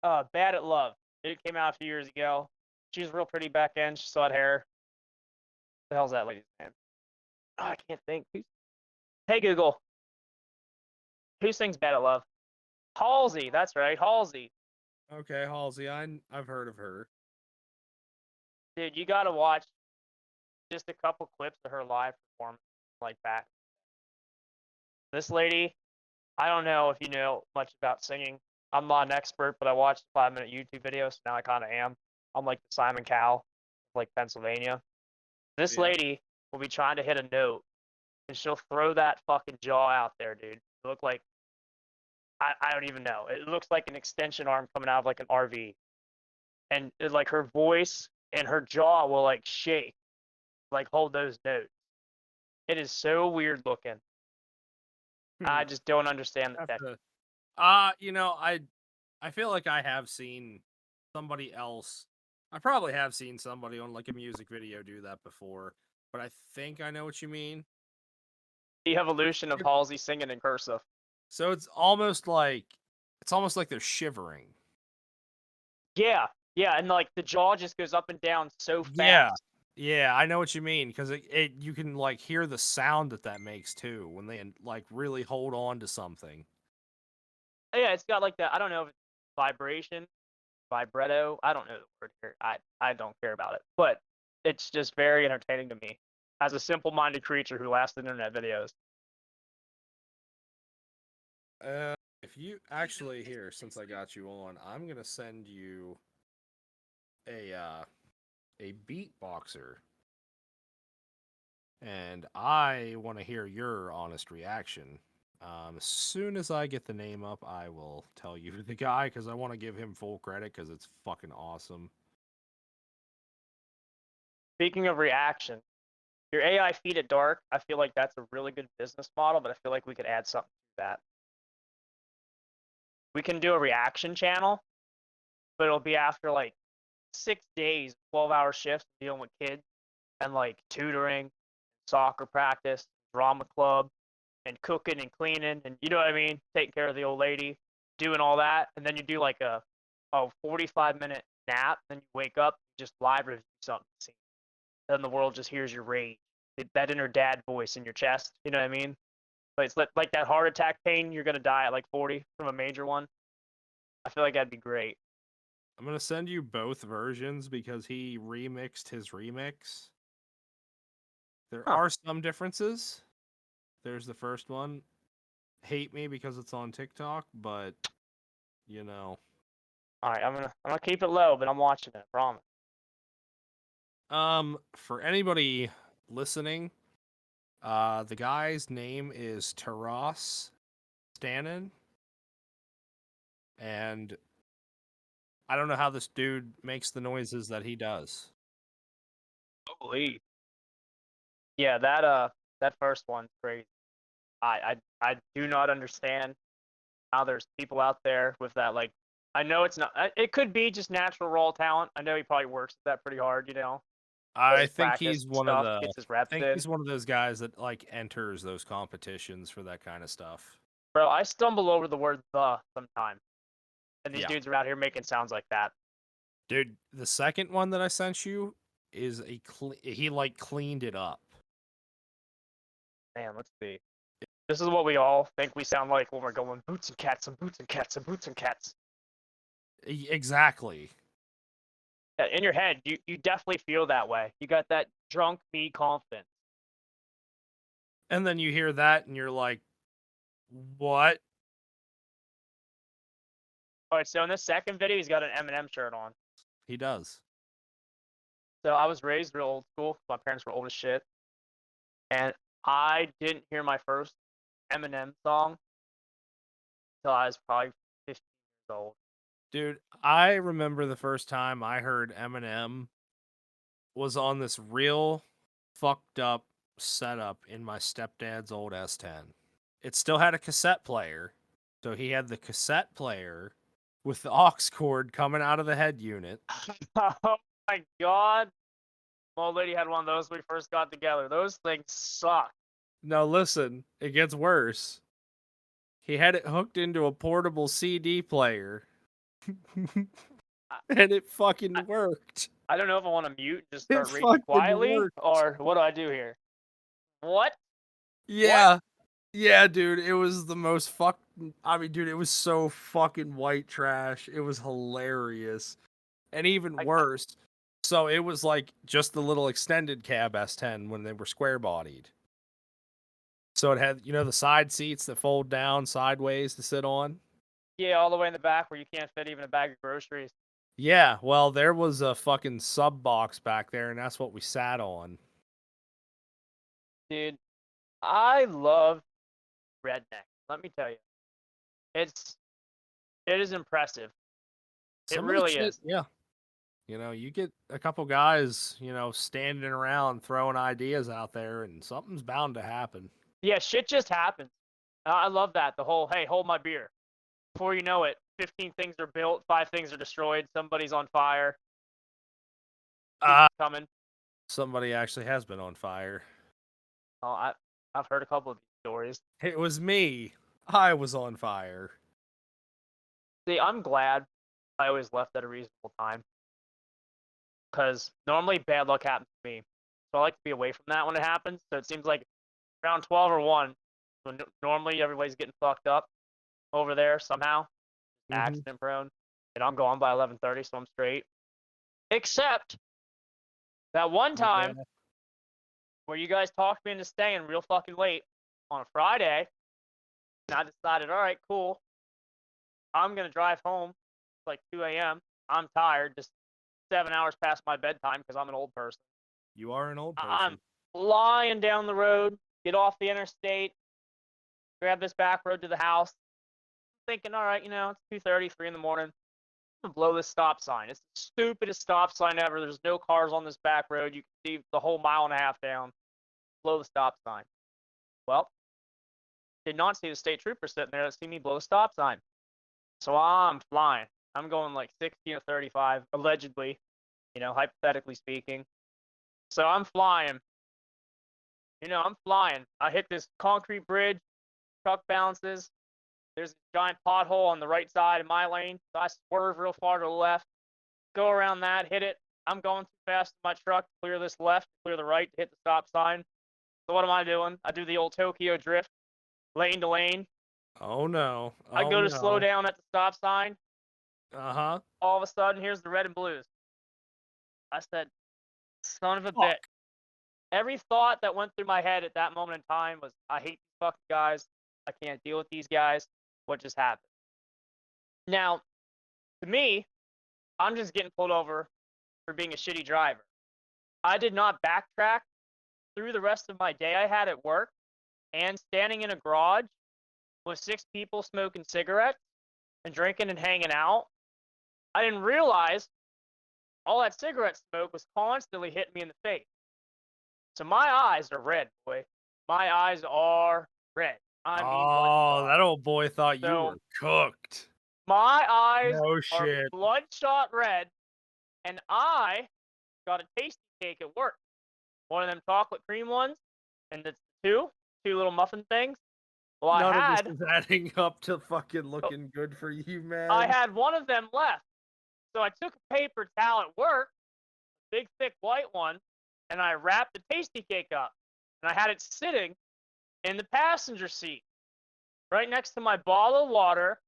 "Bad at Love." It came out a few years ago. She was real pretty back then. She still had hair. The hell's that lady's name? Oh, I can't think. Hey Google, who sings "Bad at Love"? Halsey. That's right, Halsey. Okay, Halsey. I've heard of her. Dude, you gotta watch just a couple clips of her live performance, like back. This lady, I don't know if you know much about singing. I'm not an expert, but I watched 5-minute YouTube videos, so now I kind of am. I'm like the Simon Cowell, like Pennsylvania. This Yeah. lady will be trying to hit a note, and she'll throw that fucking jaw out there, dude. Look like I don't even know. It looks like an extension arm coming out of like an RV, and like her voice and her jaw will like shake, like hold those notes. It is so weird looking. I just don't understand the Have tech. to, I feel like I have seen somebody else. I probably have seen somebody on like a music video do that before, but I think I know what you mean. The evolution of Halsey singing in cursive. So it's almost like they're shivering. Yeah, yeah, and like the jaw just goes up and down so Yeah. fast. Yeah, I know what you mean because it you can like hear the sound that makes too when they like really hold on to something. Yeah, it's got like that. I don't know if it's vibration, vibrato. I don't know the word here. I don't care about it, but it's just very entertaining to me as a simple-minded creature who laughs at internet videos. If you actually here, since I got you on, I'm gonna send you a uh, a beatboxer, and I want to hear your honest reaction. As soon as I get the name up, I will tell you the guy because I want to give him full credit because it's fucking awesome. Speaking of reaction, your AI feed at dark, I feel like that's a really good business model, but I feel like we could add something to that. We can do a reaction channel, but it'll be after like 6 days, 12-hour shifts dealing with kids and like tutoring, soccer practice, drama club, and cooking and cleaning, and you know what I mean, taking care of the old lady, doing all that, and then you do like a 45-minute nap, then you wake up, just live review something, then the world just hears your rage, that inner dad voice in your chest. You know what I mean? But it's like that heart attack pain. You're gonna die at like 40 from a major one. I feel like that'd be great. I'm gonna send you both versions because he remixed his remix. There Huh. are some differences. There's the first one. Hate me because it's on TikTok, but you know. All right, I'm gonna keep it low, but I'm watching it. I promise. For anybody listening, the guy's name is Taras Stanin, and I don't know how this dude makes the noises that he does. Holy. Yeah, that first one's crazy. I do not understand how there's people out there with that. Like, I know it's not. It could be just natural raw talent. I know he probably works at that pretty hard. You know, I does think practice he's and one of stuff, the gets his I reps think in. he's one of those guys that like enters those competitions for that kind of stuff. Bro, I stumble over the word "the" sometimes, and these Yeah. dudes are out here making sounds like that. Dude, the second one that I sent you is he like cleaned it up. Man, let's see. This is what we all think we sound like when we're going boots and cats and boots and cats and boots and cats. Exactly. In your head, you definitely feel that way. You got that drunk me confidence. And then you hear that and you're like, "What?" All right, so in this second video, he's got an Eminem shirt on. He does. So I was raised real old school. My parents were old as shit, and I didn't hear my first Eminem song until I was probably 15 years old. Dude, I remember the first time I heard Eminem was on this real fucked up setup in my stepdad's old S10. It still had a cassette player. So he had the cassette player with the aux cord coming out of the head unit. Oh my god, my old lady had one of those when we first got together. Those things suck. Now listen, it gets worse. He had it hooked into a portable CD player. And it fucking worked. I don't know if I want to mute and just It start raging fucking quietly, worked. or what do I do here? What? Yeah. Yeah, dude, it was the most I mean, dude, it was so fucking white trash. It was hilarious. And even I, worse, so it was like just the little extended cab S10 when they were square bodied. So it had, the side seats that fold down sideways to sit on. yeah, all the way in the back where you can't fit even a bag of groceries. Yeah, well, there was a fucking sub box back there, and that's what we sat on. Dude, I love redneck. Let me tell you. it is impressive. It Some of the really shit, is. yeah. You get a couple guys, standing around throwing ideas out there, and something's bound to happen. Yeah, shit just happens. I love that. The whole, hey, hold my beer. Before you know it, 15 things are built, 5 things are destroyed, somebody's on fire. Keep Ah, coming. somebody actually has been on fire. Oh, I've heard a couple of these stories. It was me. I was on fire. See, I'm glad I always left at a reasonable time because normally bad luck happens to me. So I like to be away from that when it happens. So it seems like around 12 or 1, when normally everybody's getting fucked up over there somehow, Mm-hmm. accident prone, and I'm gone by 11:30, so I'm straight. Except that one Oh yeah. time where you guys talked me into staying real fucking late on a Friday, and I decided, all right, cool, I'm gonna drive home. It's like 2 a.m. I'm tired, just 7 hours past my bedtime because I'm an old person. You are an old I'm person. flying down the road, get off the interstate, grab this back road to the house. Thinking, all right, it's 2:30, 3 in the morning. I'm gonna blow this stop sign. It's the stupidest stop sign ever. There's no cars on this back road. You can see the whole mile and a half down. Blow the stop sign. Well, did not see the state trooper sitting there that see me blow the stop sign. So I'm flying. I'm going like 60 or 35, allegedly, hypothetically speaking. So I'm flying. I'm flying. I hit this concrete bridge, truck bounces. There's a giant pothole on the right side of my lane. So I swerve real far to the left, go around that, hit it. I'm going too fast in my truck to clear this left, clear the right to hit the stop sign. So what am I doing? I do the old Tokyo drift, lane to lane. Oh no. I Oh go to slow no. down at the stop sign. Uh-huh. All of a sudden, here's the red and blues. I said, son of a bitch. Fuck. Every thought that went through my head at that moment in time was, I hate these fucking guys. I can't deal with these guys. What just happened? Now, to me, I'm just getting pulled over for being a shitty driver. I did not backtrack through the rest of my day I had at work and standing in a garage with 6 people smoking cigarettes and drinking and hanging out. I didn't realize all that cigarette smoke was constantly hitting me in the face. So my eyes are red, boy. My eyes are red. I mean Oh, bloodshot. that old boy thought you So were cooked. my eyes No are shit. bloodshot red, and I got a tasty cake at work. One of them chocolate cream ones, and it's two little muffin things. Well, None of this is adding up to fucking oh, looking good for you, I man. had one of them left. So I took a paper towel at work, big thick white one, and I wrapped the tasty cake up. And I had it sitting in the passenger seat, right next to my bottle of water,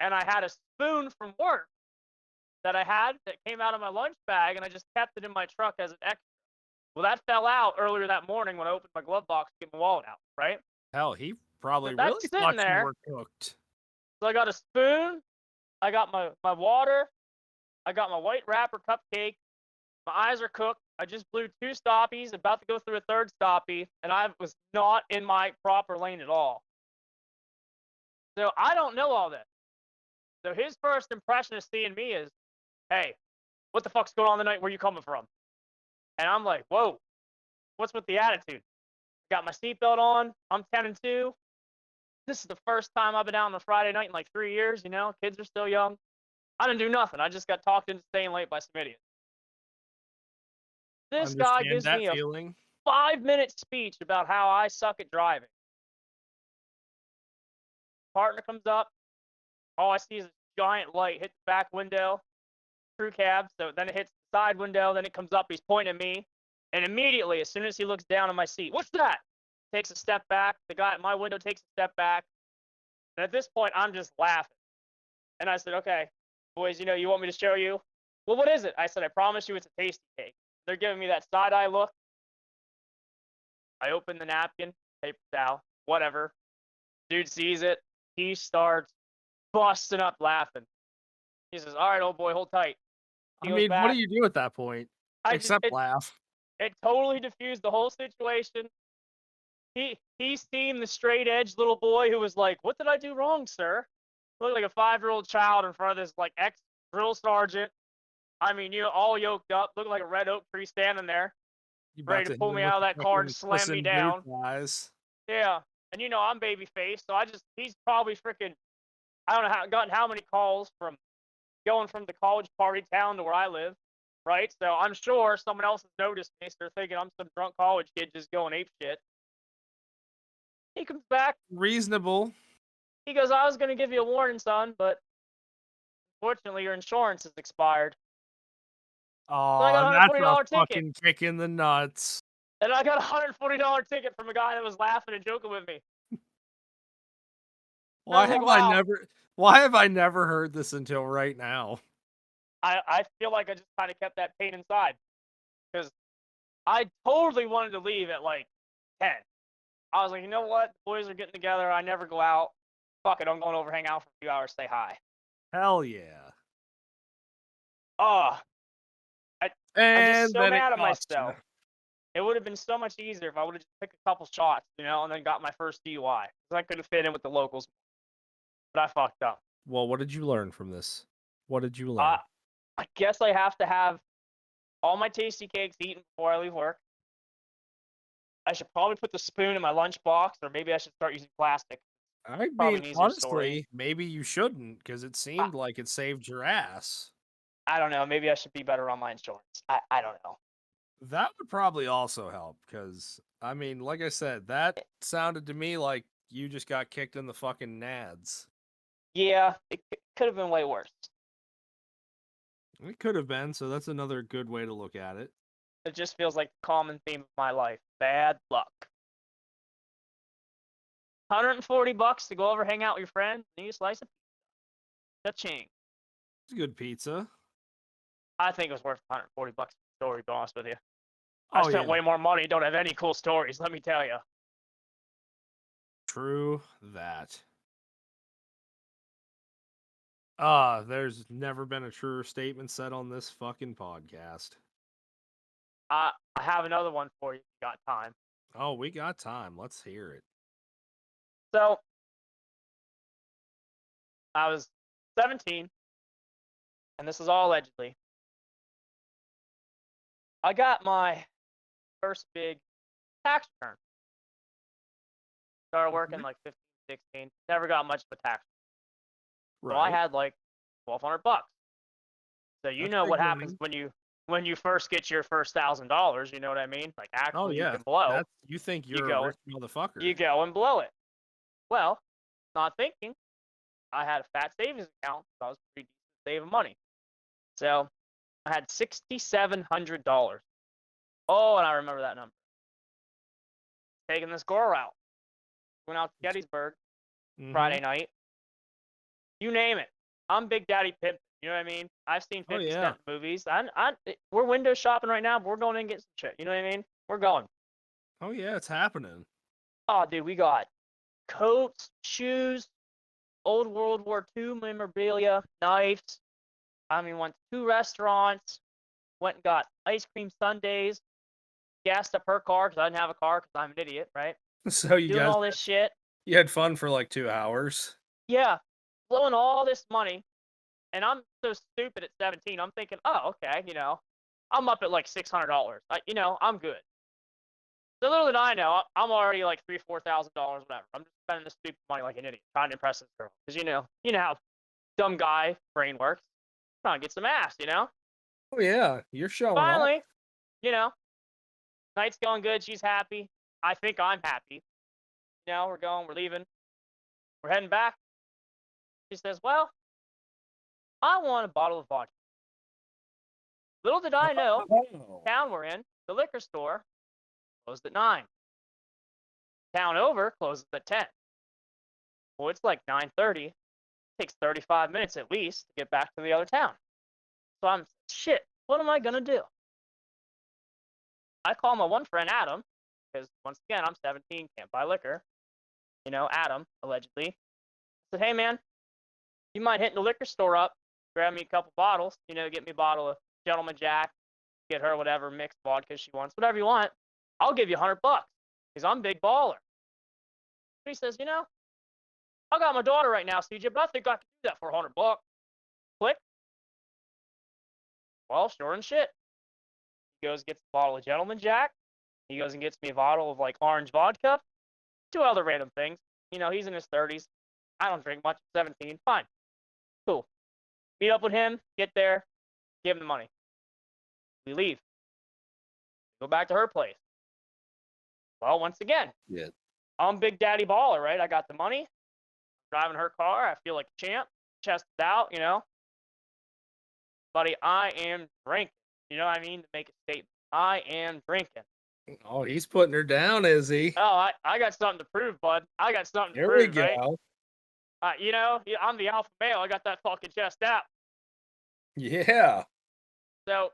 and I had a spoon from work that I had that came out of my lunch bag, and I just kept it in my truck as an extra. Well, that fell out earlier that morning when I opened my glove box to get my wallet out, right? Hell, he So probably that's really sitting thought you there. were cooked. So I got a spoon, I got my water, I got my white wrapper cupcake. My eyes are cooked. I just blew 2 stoppies, about to go through a third stoppie, and I was not in my proper lane at all. So I don't know all this. So his first impression of seeing me is, hey, what the fuck's going on tonight? Where you coming from? And I'm like, whoa, what's with the attitude? Got my seatbelt on. I'm 10 and 2. This is the first time I've been out on a Friday night in like 3 years. Kids are still young. I didn't do nothing. I just got talked into staying late by some idiots. This guy Understand gives that me a feeling? 5-minute speech about how I suck at driving. Partner comes up. All I see is a giant light hit the back window, crew cab. So then it hits the side window. Then it comes up. He's pointing at me. And immediately, as soon as he looks down on my seat, what's that? Takes a step back. The guy at my window takes a step back. And at this point, I'm just laughing. And I said, okay, boys, you want me to show you? Well, what is it? I said, I promise you it's a tasty cake. They're giving me that side eye look. I open the napkin, paper towel, whatever. Dude sees it. He starts busting up laughing. He says, all right, old boy, hold tight. He I goes mean, what do back. you do at that point? I just Except laugh. it totally diffused the whole situation. He seemed the straight edge little boy who was like, what did I do wrong, sir? Looked like a 5-year-old child in front of this like ex-drill sergeant. I mean, you know, all yoked up, looked like a red oak tree standing there, You ready about to to hit pull him me with out of the that car and fucking Puss slam me in Boots down. eyes. Yeah. And you know, I'm baby faced, so he's probably freaking, I don't know gotten how many calls from going from the college party town to where I live, right? So I'm sure someone else has noticed me, so they're thinking I'm some drunk college kid just going ape shit. He comes back, Reasonable. he goes, I was gonna give you a warning, son, but unfortunately your insurance is expired. So I Oh, got a hundred that's forty a dollar ticket. fucking kick in the nuts. And I got a $140 ticket from a guy that was laughing and joking with me. And I Why was like, have I wow. never why have I never heard this until right now? I feel like I just kind of kept that pain inside because I totally wanted to leave at like 10. I was like, you know what? The boys are getting together. I never go out. Fuck it. I'm going over, hang out for a few hours, say hi. Hell yeah. Oh, I'm just And so then it mad at cost you. myself. It would have been so much easier if I would have just took a couple shots, you know, and then got my first DUI. Because I could have fit in with the locals. But I fucked up. Well, what did you learn from this? What did you I learn? I guess I have to have all my tasty cakes eaten before I leave work. I should probably put the spoon in my lunchbox, or maybe I should start using plastic. I Probably mean, an easier story. honestly, maybe you shouldn't because it I, seemed like it saved your ass. I don't know. Maybe I should be better on my insurance. I don't know. That would probably also help because, I mean, like I said, that sounded to me like you just got kicked in the fucking nads. Yeah, it could have been way worse. It could have been, so that's another good way to look at it. It just feels like the common theme of my life. Bad luck. $140 to go over, hang out with your friends, and eat a slice of pizza. Cha-ching. It's a good pizza. I think it was worth $140 story, to be honest with you. I Oh, spent yeah. way more money, don't have any cool stories, let me tell you. True that. There's never been a truer statement said on this fucking podcast. I have another one for you if you got time. Oh, we got time. Let's hear it. So, I was 17, and this is all allegedly. I got my first big tax return. Started working like 15, 16. Never got much of a tax. So I Right. had like $1,200. So you That's know big what happens money. when you first get your first $1,000. You know what I mean? Like Oh, actually you yeah. can blow. You think You you're a go rich motherfucker. you go and blow it. Well, not thinking. I had a fat savings account. So I was pretty decent at saving money. So I had $6,700. Oh, and I remember that number. Taking this girl out. Went out to Gettysburg Friday night. You name it. I'm Big Daddy Pimp. You know what I mean? I've seen Oh, 50 yeah. Cent movies. We're window shopping right now, but we're going in and getting some shit. You know what I mean? We're going. Oh, yeah, it's happening. Oh, dude, we got coats, shoes, old World War II memorabilia, knives. I mean, went to 2 restaurants, went and got ice cream sundaes, gassed up her car because I didn't have a car because I'm an idiot, right? So you Doing guys, all this shit. you had fun for like 2 hours. Yeah, blowing all this money. And I'm so stupid at 17. I'm thinking, oh, okay, you know, I'm up at like $600. You know, I'm good. So little did I know, I'm already like $3,000, $4,000, whatever. I'm just spending this stupid money like an idiot, trying to impress this girl. Because you know how dumb guy brain works. Trying to get some ass, you know. Oh, yeah, you're showing off. Finally, you know, night's going good. She's happy. I think I'm happy. You know, we're leaving. We're heading back. She says, well, I want a bottle of vodka. Little did I know, Oh. town we're in, the liquor store closed at 9. Town over closes at 10. Well, it's like 9:30. It takes 35 minutes at least to get back to the other town. So I'm, shit, what am I going to do? I call my one friend Adam, because once again, I'm 17, can't buy liquor. You know, Adam, allegedly. I said, hey, man, you mind hitting the liquor store up, grab me a couple bottles, you know, get me a bottle of Gentleman Jack, get her whatever mixed vodka she wants, whatever you want. I'll give you $100 because I'm big baller. He says, you know, I got my daughter right now, CJ, but I think I can that for $100. Click. Well, sure and shit. He goes, gets a bottle of Gentleman Jack. He goes and gets me a bottle of like orange vodka. 2 other random things. You know, he's in his 30s. I don't drink much. 17. Fine. Cool. Meet up with him. Get there. Give him the money. We leave. Go back to her place. Well, once again, Yeah. I'm Big Daddy Baller, right? I got the money. Driving her car. I feel like a champ. Chested out, you know. Buddy, I am drinking. You know what I mean? To make a statement. I am drinking. Oh, he's putting her down, is he? Oh, I got something to prove, bud. I got something to There we prove, right? go. You know, I'm the alpha male. I got that fucking chest out. Yeah. So,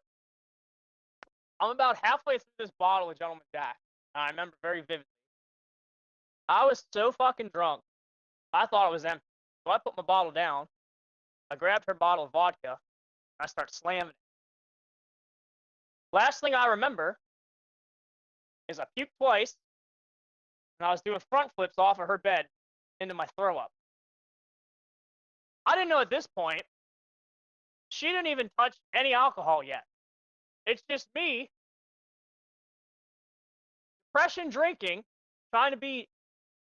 I'm about halfway through this bottle of Gentleman Jack. I remember very vividly. I was so fucking drunk, I thought it was empty. So I put my bottle down. I grabbed her bottle of vodka. And I start slamming it. Last thing I remember is I puked twice, and I was doing front flips off of her bed into my throw up. I didn't know at this point, she didn't even touch any alcohol yet. It's just me, depression drinking, trying to be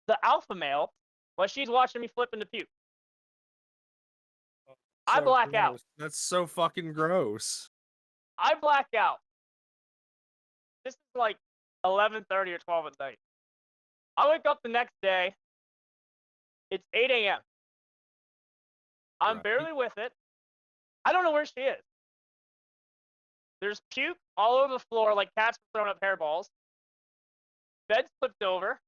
the alpha male, while she's watching me flip into puke. I black out. gross. That's so fucking gross. I black out. This is like 11:30 or 12 at night. I wake up the next day. It's 8 a.m. I'm Right. barely with it. I don't know where she is. There's puke all over the floor like cats throwing up hairballs. Bed's flipped over.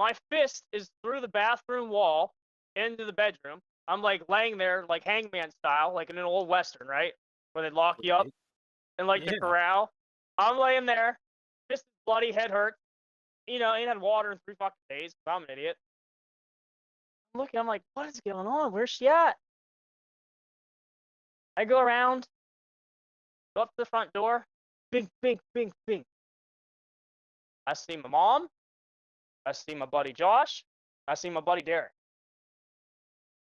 My fist is through the bathroom wall into the bedroom. I'm like laying there like hangman style, like in an old western, right? Where they lock you up Right. in like the Yeah. corral. I'm laying there, fist is bloody, head hurts. You know, ain't had water in 3 fucking days. I'm an idiot. I'm looking, I'm like, what is going on? Where's she at? I go around, go up to the front door. Bing, bing, bing, bing. I see my mom. I see my buddy Josh. I see my buddy Derek.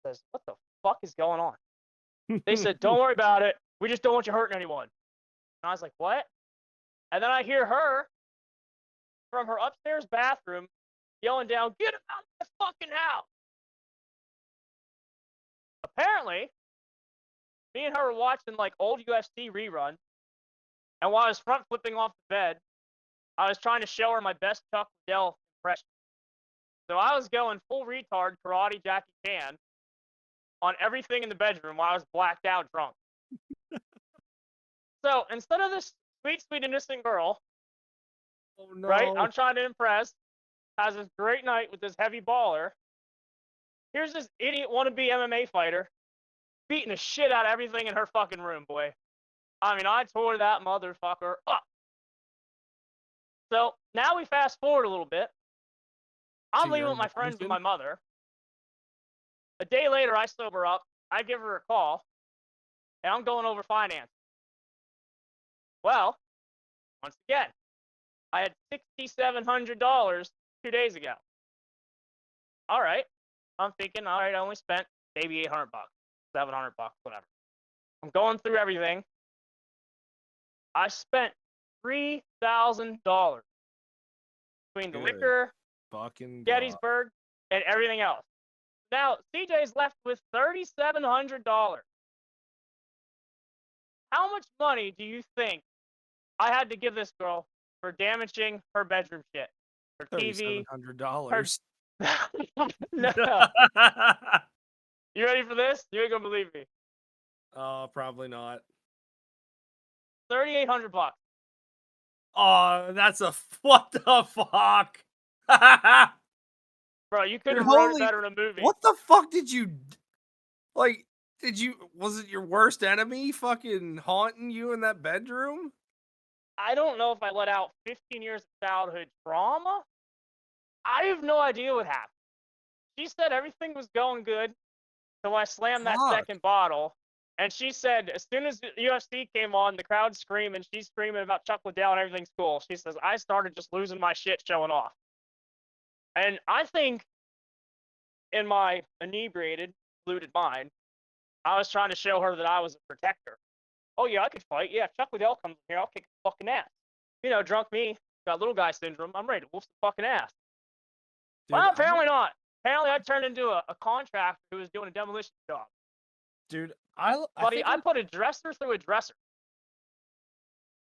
Says, what the fuck is going on? They said, don't worry about it. We just don't want you hurting anyone. And I was like, what? And then I hear her from her upstairs bathroom yelling down, get him out of my fucking house. Apparently, me and her were watching like old UFC reruns. And while I was front flipping off the bed, I was trying to show her my best Chuck Liddell impression. So I was going full retard karate Jackie Chan on everything in the bedroom while I was blacked out drunk. So instead of this sweet, sweet, innocent girl, Oh no. right, I'm trying to impress, has this great night with this heavy baller, here's this idiot wannabe MMA fighter beating the shit out of everything in her fucking room, boy. I mean, I tore that motherfucker up. So now we fast forward a little bit. I'm To leaving your with my friends and invention? my mother. A day later, I sober up. I give her a call, and I'm going over finance. Well, once again, I had $6,700 2 days ago. All right, I'm thinking, all right, I only spent maybe $800, $700, whatever. I'm going through everything. I spent $3,000 between the Good liquor, fucking God. Gettysburg, and everything else. Now, CJ's left with $3,700. How much money do you think I had to give this girl for damaging her bedroom shit? Her TV. $3,700. No. You ready for this? You ain't gonna believe me. Probably not. $3,800. Oh, that's a what the fuck? Bro, you couldn't Dude, have wrote it holy- better in a movie. What the fuck did you like? Was it your worst enemy fucking haunting you in that bedroom? I don't know if I let out 15 years of childhood trauma. I have no idea what happened. She said everything was going good till I slammed that Fuck. second bottle. And she said, as soon as the UFC came on, the crowd screaming, she's screaming about Chuck Liddell and everything's cool. She says, I started just losing my shit showing off. And I think in my inebriated, looted mine. I was trying to show her that I was a protector. Oh yeah, I could fight. Yeah, Chuck Liddell comes in here, I'll kick his fucking ass. You know, drunk me, got little guy syndrome. I'm ready to whoop the fucking ass. Dude, Well, apparently not. Apparently, I turned into a contractor who was doing a demolition job. dude, I Buddy, think I put a dresser through a dresser.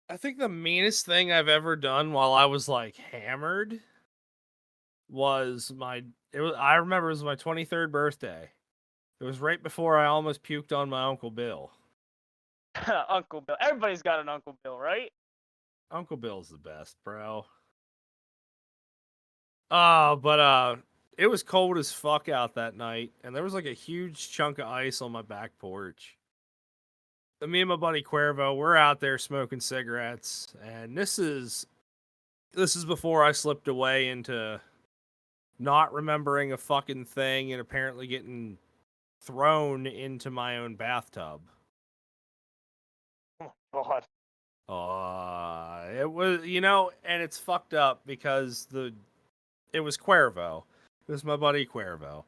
I think the meanest thing I've ever done while I was like hammered was I remember it was my 23rd birthday. It was right before I almost puked on my Uncle Bill. Uncle Bill. Everybody's got an Uncle Bill, right? Uncle Bill's the best, bro. But it was cold as fuck out that night, and there was like a huge chunk of ice on my back porch. And me and my buddy Cuervo, we're out there smoking cigarettes, and this is before I slipped away into not remembering a fucking thing and apparently getting thrown into my own bathtub. Oh God. It was, and it's fucked up because it was Cuervo. It was my buddy Cuervo.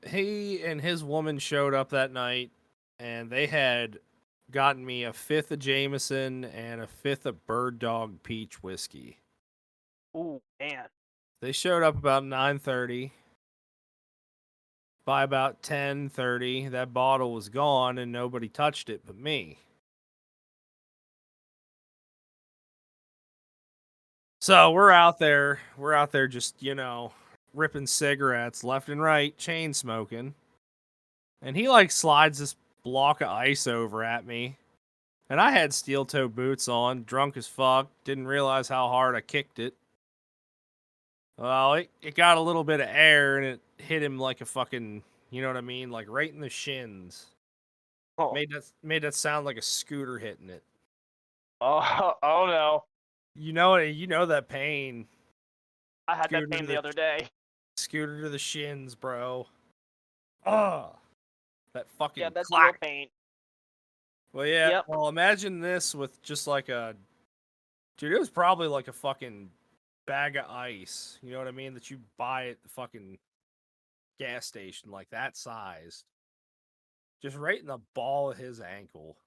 He and his woman showed up that night, and they had gotten me a fifth of Jameson and a fifth of Bird Dog Peach whiskey. Ooh, man. They showed up about 9:30. By about 10:30, that bottle was gone and nobody touched it but me. So we're out there just, ripping cigarettes left and right, chain smoking. And he like slides this block of ice over at me. And I had steel toe boots on, drunk as fuck, didn't realize how hard I kicked it. Well, it got a little bit of air and it hit him like a fucking, you know what I mean? Like right in the shins. Oh, Made that sound like a scooter hitting it. oh no. You know that pain. I had Scooter that pain to the other day. Scooter to the shins, bro. Oh, that fucking Yeah, that's clack. real pain. Well, yeah. Yep. Well, imagine this with just like dude, it was probably like a fucking bag of ice. You know what I mean? That you buy at the fucking gas station, like that size. Just right in the ball of his ankle.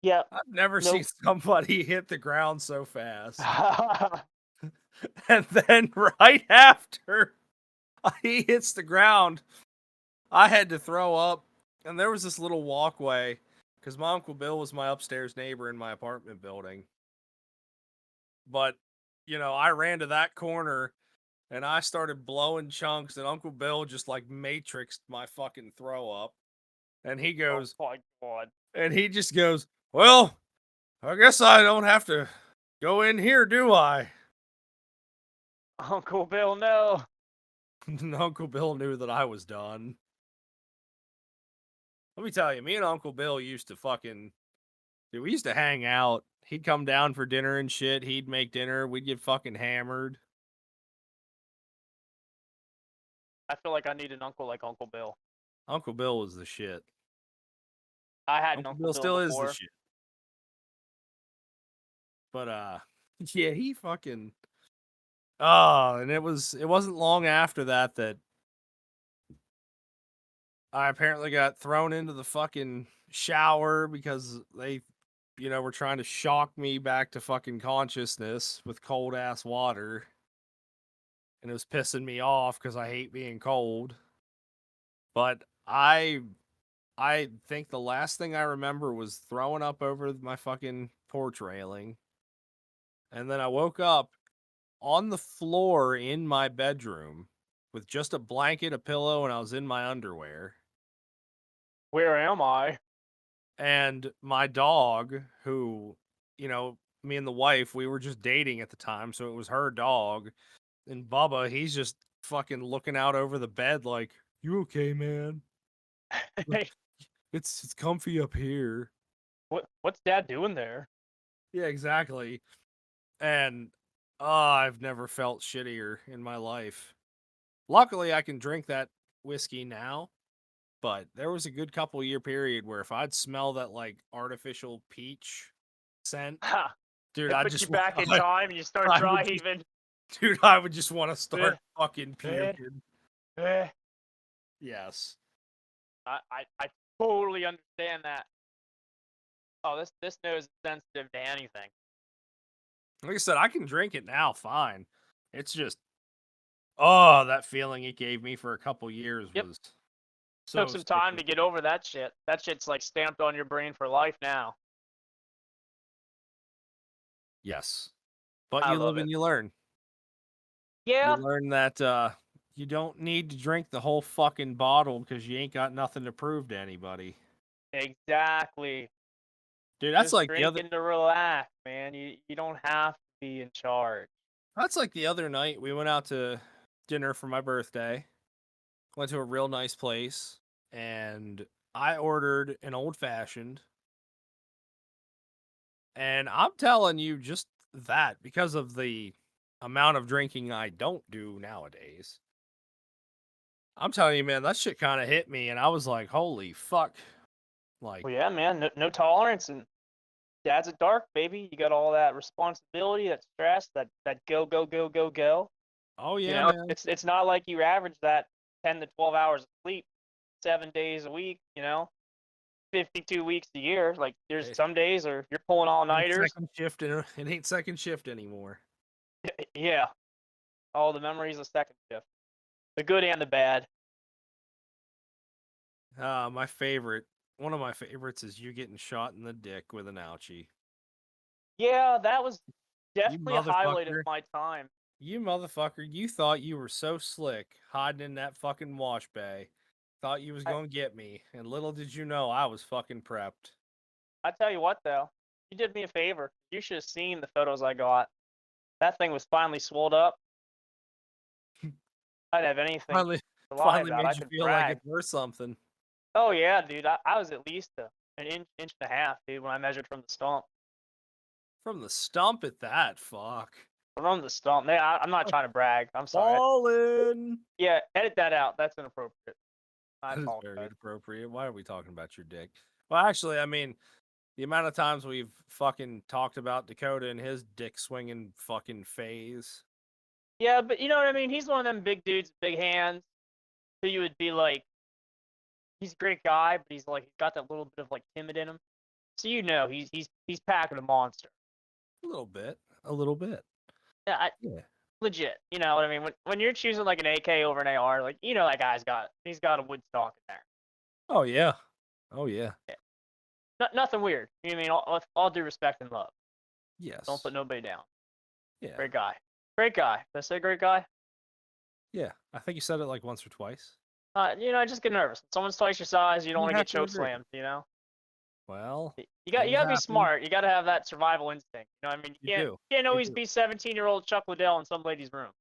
Yeah. I've never Nope. seen somebody hit the ground so fast. And then right after he hits the ground, I had to throw up. And there was this little walkway because my Uncle Bill was my upstairs neighbor in my apartment building. But, I ran to that corner and I started blowing chunks, and Uncle Bill just like matrixed my fucking throw up. And he goes, Oh my God. and he just goes, well, I guess I don't have to go in here, do I? Uncle Bill, no. And Uncle Bill knew that I was done. Let me tell you, me and Uncle Bill used to dude, we used to hang out. He'd come down for dinner and shit. He'd make dinner. We'd get fucking hammered. I feel like I need an uncle like Uncle Bill. Uncle Bill was the shit. I had an Uncle Uncle Bill Bill still before. is the shit. But yeah, he fucking and it wasn't long after that I apparently got thrown into the fucking shower because they, were trying to shock me back to fucking consciousness with cold ass water. And it was pissing me off because I hate being cold. But I think the last thing I remember was throwing up over my fucking porch railing. And then I woke up on the floor in my bedroom with just a blanket, a pillow, and I was in my underwear. Where am I? And my dog, who, me and the wife, we were just dating at the time, so it was her dog. And Bubba, he's just fucking looking out over the bed like, you okay, man? Hey, It's comfy up here. what's Dad doing there? Yeah, exactly. And I've never felt shittier in my life. Luckily, I can drink that whiskey now, but there was a good couple year period where if I'd smell that like artificial peach scent, Ha! dude, It I puts just you back in I- time and you start I would dry just- heaving. dude, I would just want to start fucking Eh. puking. Eh, Yes. I totally understand that. Oh, this nose is sensitive to anything. Like I said, I can drink it now, fine. It's just, oh, that feeling it gave me for a couple years Yep. was Took so some time to sickening. get over that shit. That shit's like stamped on your brain for life now. Yes. But I you live love it. and you learn. You Yeah, learn that you don't need to drink the whole fucking bottle because you ain't got nothing to prove to anybody. exactly. Dude, that's Just like the other drinking to relax, man. You don't have to be in charge. that's like the other night we went out to dinner for my birthday. Went to a real nice place and I ordered an old fashioned. And I'm telling you just that because of the amount of drinking I don't do nowadays. I'm telling you, man, that shit kind of hit me and I was like, "Holy fuck." Like, Well, yeah, man. No tolerance, and dad's a dark, baby. You got all that responsibility, that stress, that go go go go go. oh You yeah, know, man. it's not like you average that 10 to 12 hours of sleep 7 days a week. 52 weeks a year. Like there's It some days or you're pulling all ain't nighters. second shift it ain't second shift anymore. Yeah, all the memories of second shift, the good and the bad. My favorite, one of my favorites is you getting shot in the dick with an ouchie. Yeah, that was You definitely a highlight of motherfucker. my time. You motherfucker. You thought you were so slick hiding in that fucking wash bay. Thought you was I, gonna get me. And little did you know I was fucking prepped. I tell you what though, you did me a favor. You should have seen the photos I got. That thing was finally swelled up. I'd have anything Finally, to lie finally about. made I you could feel like brag. it's worth something. Oh yeah, dude. I was at least an inch and a half, dude, when I measured from the stump. From the stump at that, fuck. From the stump. Man, I'm not trying to brag. I'm sorry. Ballin'. Yeah, edit that out. That's inappropriate. I That is very apologize. inappropriate. Why are we talking about your dick? Well, actually, I mean, the amount of times we've fucking talked about Dakota and his dick swinging fucking phase. Yeah, but you know what I mean? He's one of them big dudes, big hands, who you would be like, he's a great guy, but he's like got that little bit of like timid in him. So he's packing a monster. A little bit. A little bit. Yeah, Yeah. legit. You know what I mean? When you're choosing like an AK over an AR, like that guy's he's got a wood stock in there. Oh yeah. Oh yeah. Yeah. Nothing weird. You know what I mean? All due respect and love. Don't Yes. put nobody down. Yeah. Great guy. Great guy. Did I say great guy? Yeah. I think you said it like once or twice. I just get nervous. When someone's twice your size, you don't You want to have get to choke agree. slammed. Well, You things gotta be happen. smart. You gotta have that survival instinct. You know what I mean? You do. You can't You always do. be 17-year-old Chuck Liddell in some lady's room.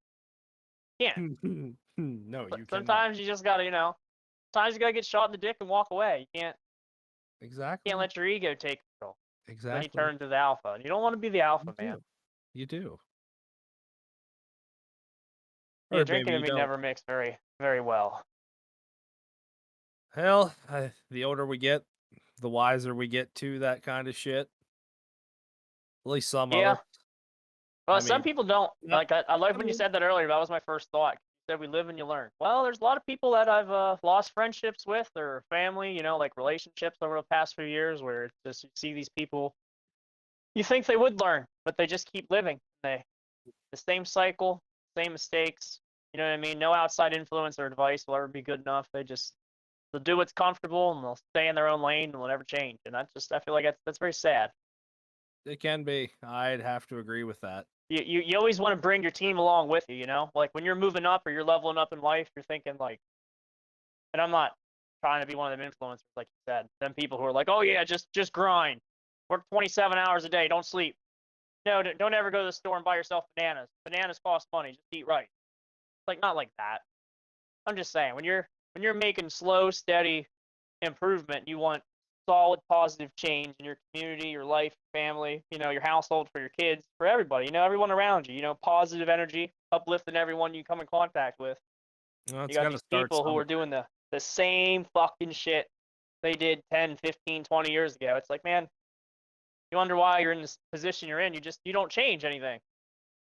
You can't. No, But you cannot. sometimes you just gotta, sometimes you gotta get shot in the dick and walk away. You can't Exactly. let your ego take control. Then you Exactly. turn to the alpha. And you don't want to be the alpha, You man. do. You do. Yeah, Or drinking maybe and you me don't. never mix very, very well. Hell, the older we get, the wiser we get to that kind of shit. At least some of Yeah. us. Well, I some mean, people don't. not, Like I like I when you mean, said that earlier. That was my first thought. You said we live and you learn. Well, there's a lot of people that I've lost friendships with or family, like relationships over the past few years where it's just you see these people, you think they would learn, but they just keep living. The same cycle, same mistakes. You know what I mean? No outside influence or advice will ever be good enough. They'll do what's comfortable and they'll stay in their own lane and will never change. And I feel like that's very sad. it can be. I'd have to agree with that. You always want to bring your team along with you, like when you're moving up or you're leveling up in life, you're thinking like, and I'm not trying to be one of them influencers like you said, them people who are like, oh yeah, just grind, work 27 hours a day, don't sleep. No, don't ever go to the store and buy yourself bananas. Bananas cost money, just eat right. Like not like that. I'm just saying when you're making slow, steady improvement, you want solid, positive change in your community, your life, family, your household, for your kids, for everybody, everyone around you, positive energy, uplifting everyone you come in contact with. Well, You it's got got to these start people who somewhere. are doing the same fucking shit they did 10, 15, 20 years ago. It's like, man, you wonder why you're in this position you're in. You don't change anything. If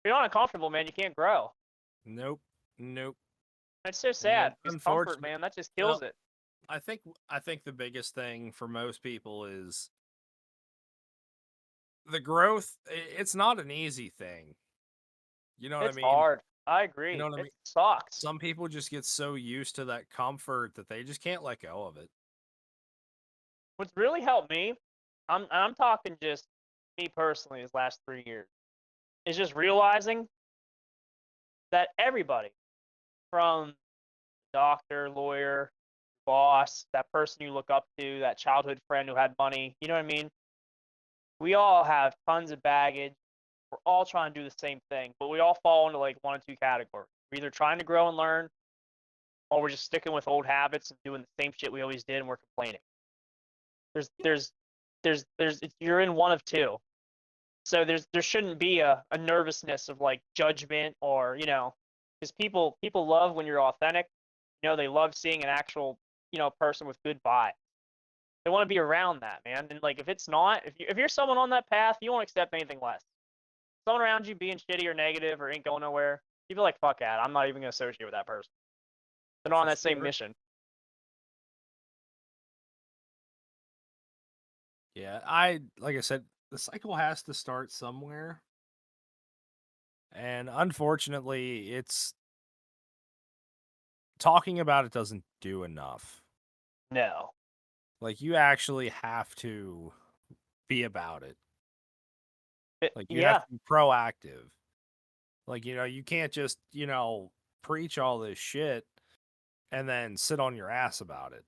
you're not uncomfortable, man, you can't grow. Nope. Nope. It's so sad because comfort, unfortunately, man, that just well, kills it. I think the biggest thing for most people is the growth. It's not an easy thing. You know what I It's mean? hard. I You know agree. what I It mean? sucks. Some people just get so used to that comfort that they just can't let go of it. What's really helped me, I'm talking just me personally, these last 3 years, is just realizing that everybody, from doctor, lawyer, boss, that person you look up to, that childhood friend who had money, you know what I mean? We all have tons of baggage. We're all trying to do the same thing, but we all fall into like one or two categories. We're either trying to grow and learn, or we're just sticking with old habits and doing the same shit we always did, and we're complaining. You're in one of two. So there shouldn't be a nervousness of like judgment or because people love when you're authentic. They love seeing an actual person with good vibes. They want to be around that, man. And like if it's not, if you're someone on that path, you won't accept anything less. Someone around you being shitty or negative or ain't going nowhere, you feel like fuck that. I'm not even gonna associate with that person. They're not on For that same sure. mission. Yeah, like I said, the cycle has to start somewhere. And unfortunately, it's talking about it doesn't do enough. No. Like you actually have to be about it. Like you have Yeah. to be proactive. Like, you can't just, preach all this shit and then sit on your ass about it.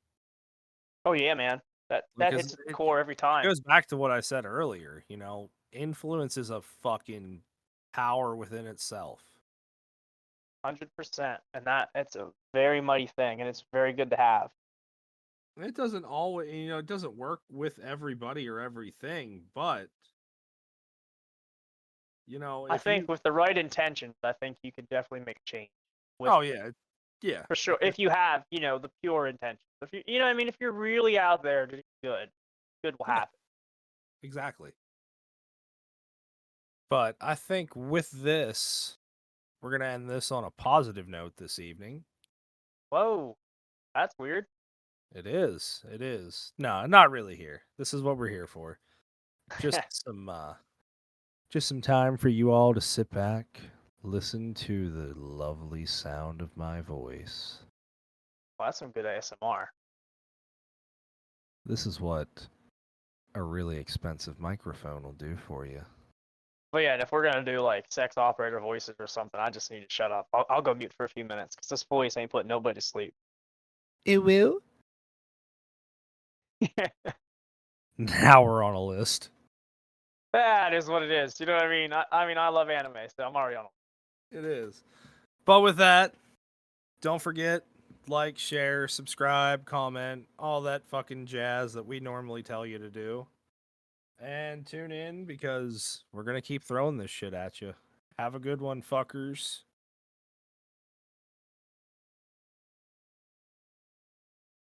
Oh yeah, man. That Because hits at the core every time. goes back to what I said earlier, influence is a fucking power within itself. 100%. And it's a very mighty thing, and it's very good to have. It doesn't always, it doesn't work with everybody or everything, but I if think you, with the right intentions, I think you could definitely make change. oh yeah, yeah, For sure. If you have, the pure intentions. If you know what I mean, if you're really out there to do good will yeah, happen. exactly. But I think with this, we're gonna end this on a positive note this evening. Whoa, that's weird. It is. It is. No, not really here. This is what we're here for. Just some time for you all to sit back, listen to the lovely sound of my voice. Well, that's some good ASMR. This is what a really expensive microphone will do for you. But yeah, and if we're gonna do like sex operator voices or something, I just need to shut up. I'll go mute for a few minutes because this voice ain't putting nobody to sleep. It will. Now we're on a list. That is what it is. You know what I mean? I love anime, so I'm already on. It is. But with that, don't forget, like, share, subscribe, comment, all that fucking jazz that we normally tell you to do. And tune in because we're going to keep throwing this shit at you. Have a good one, fuckers.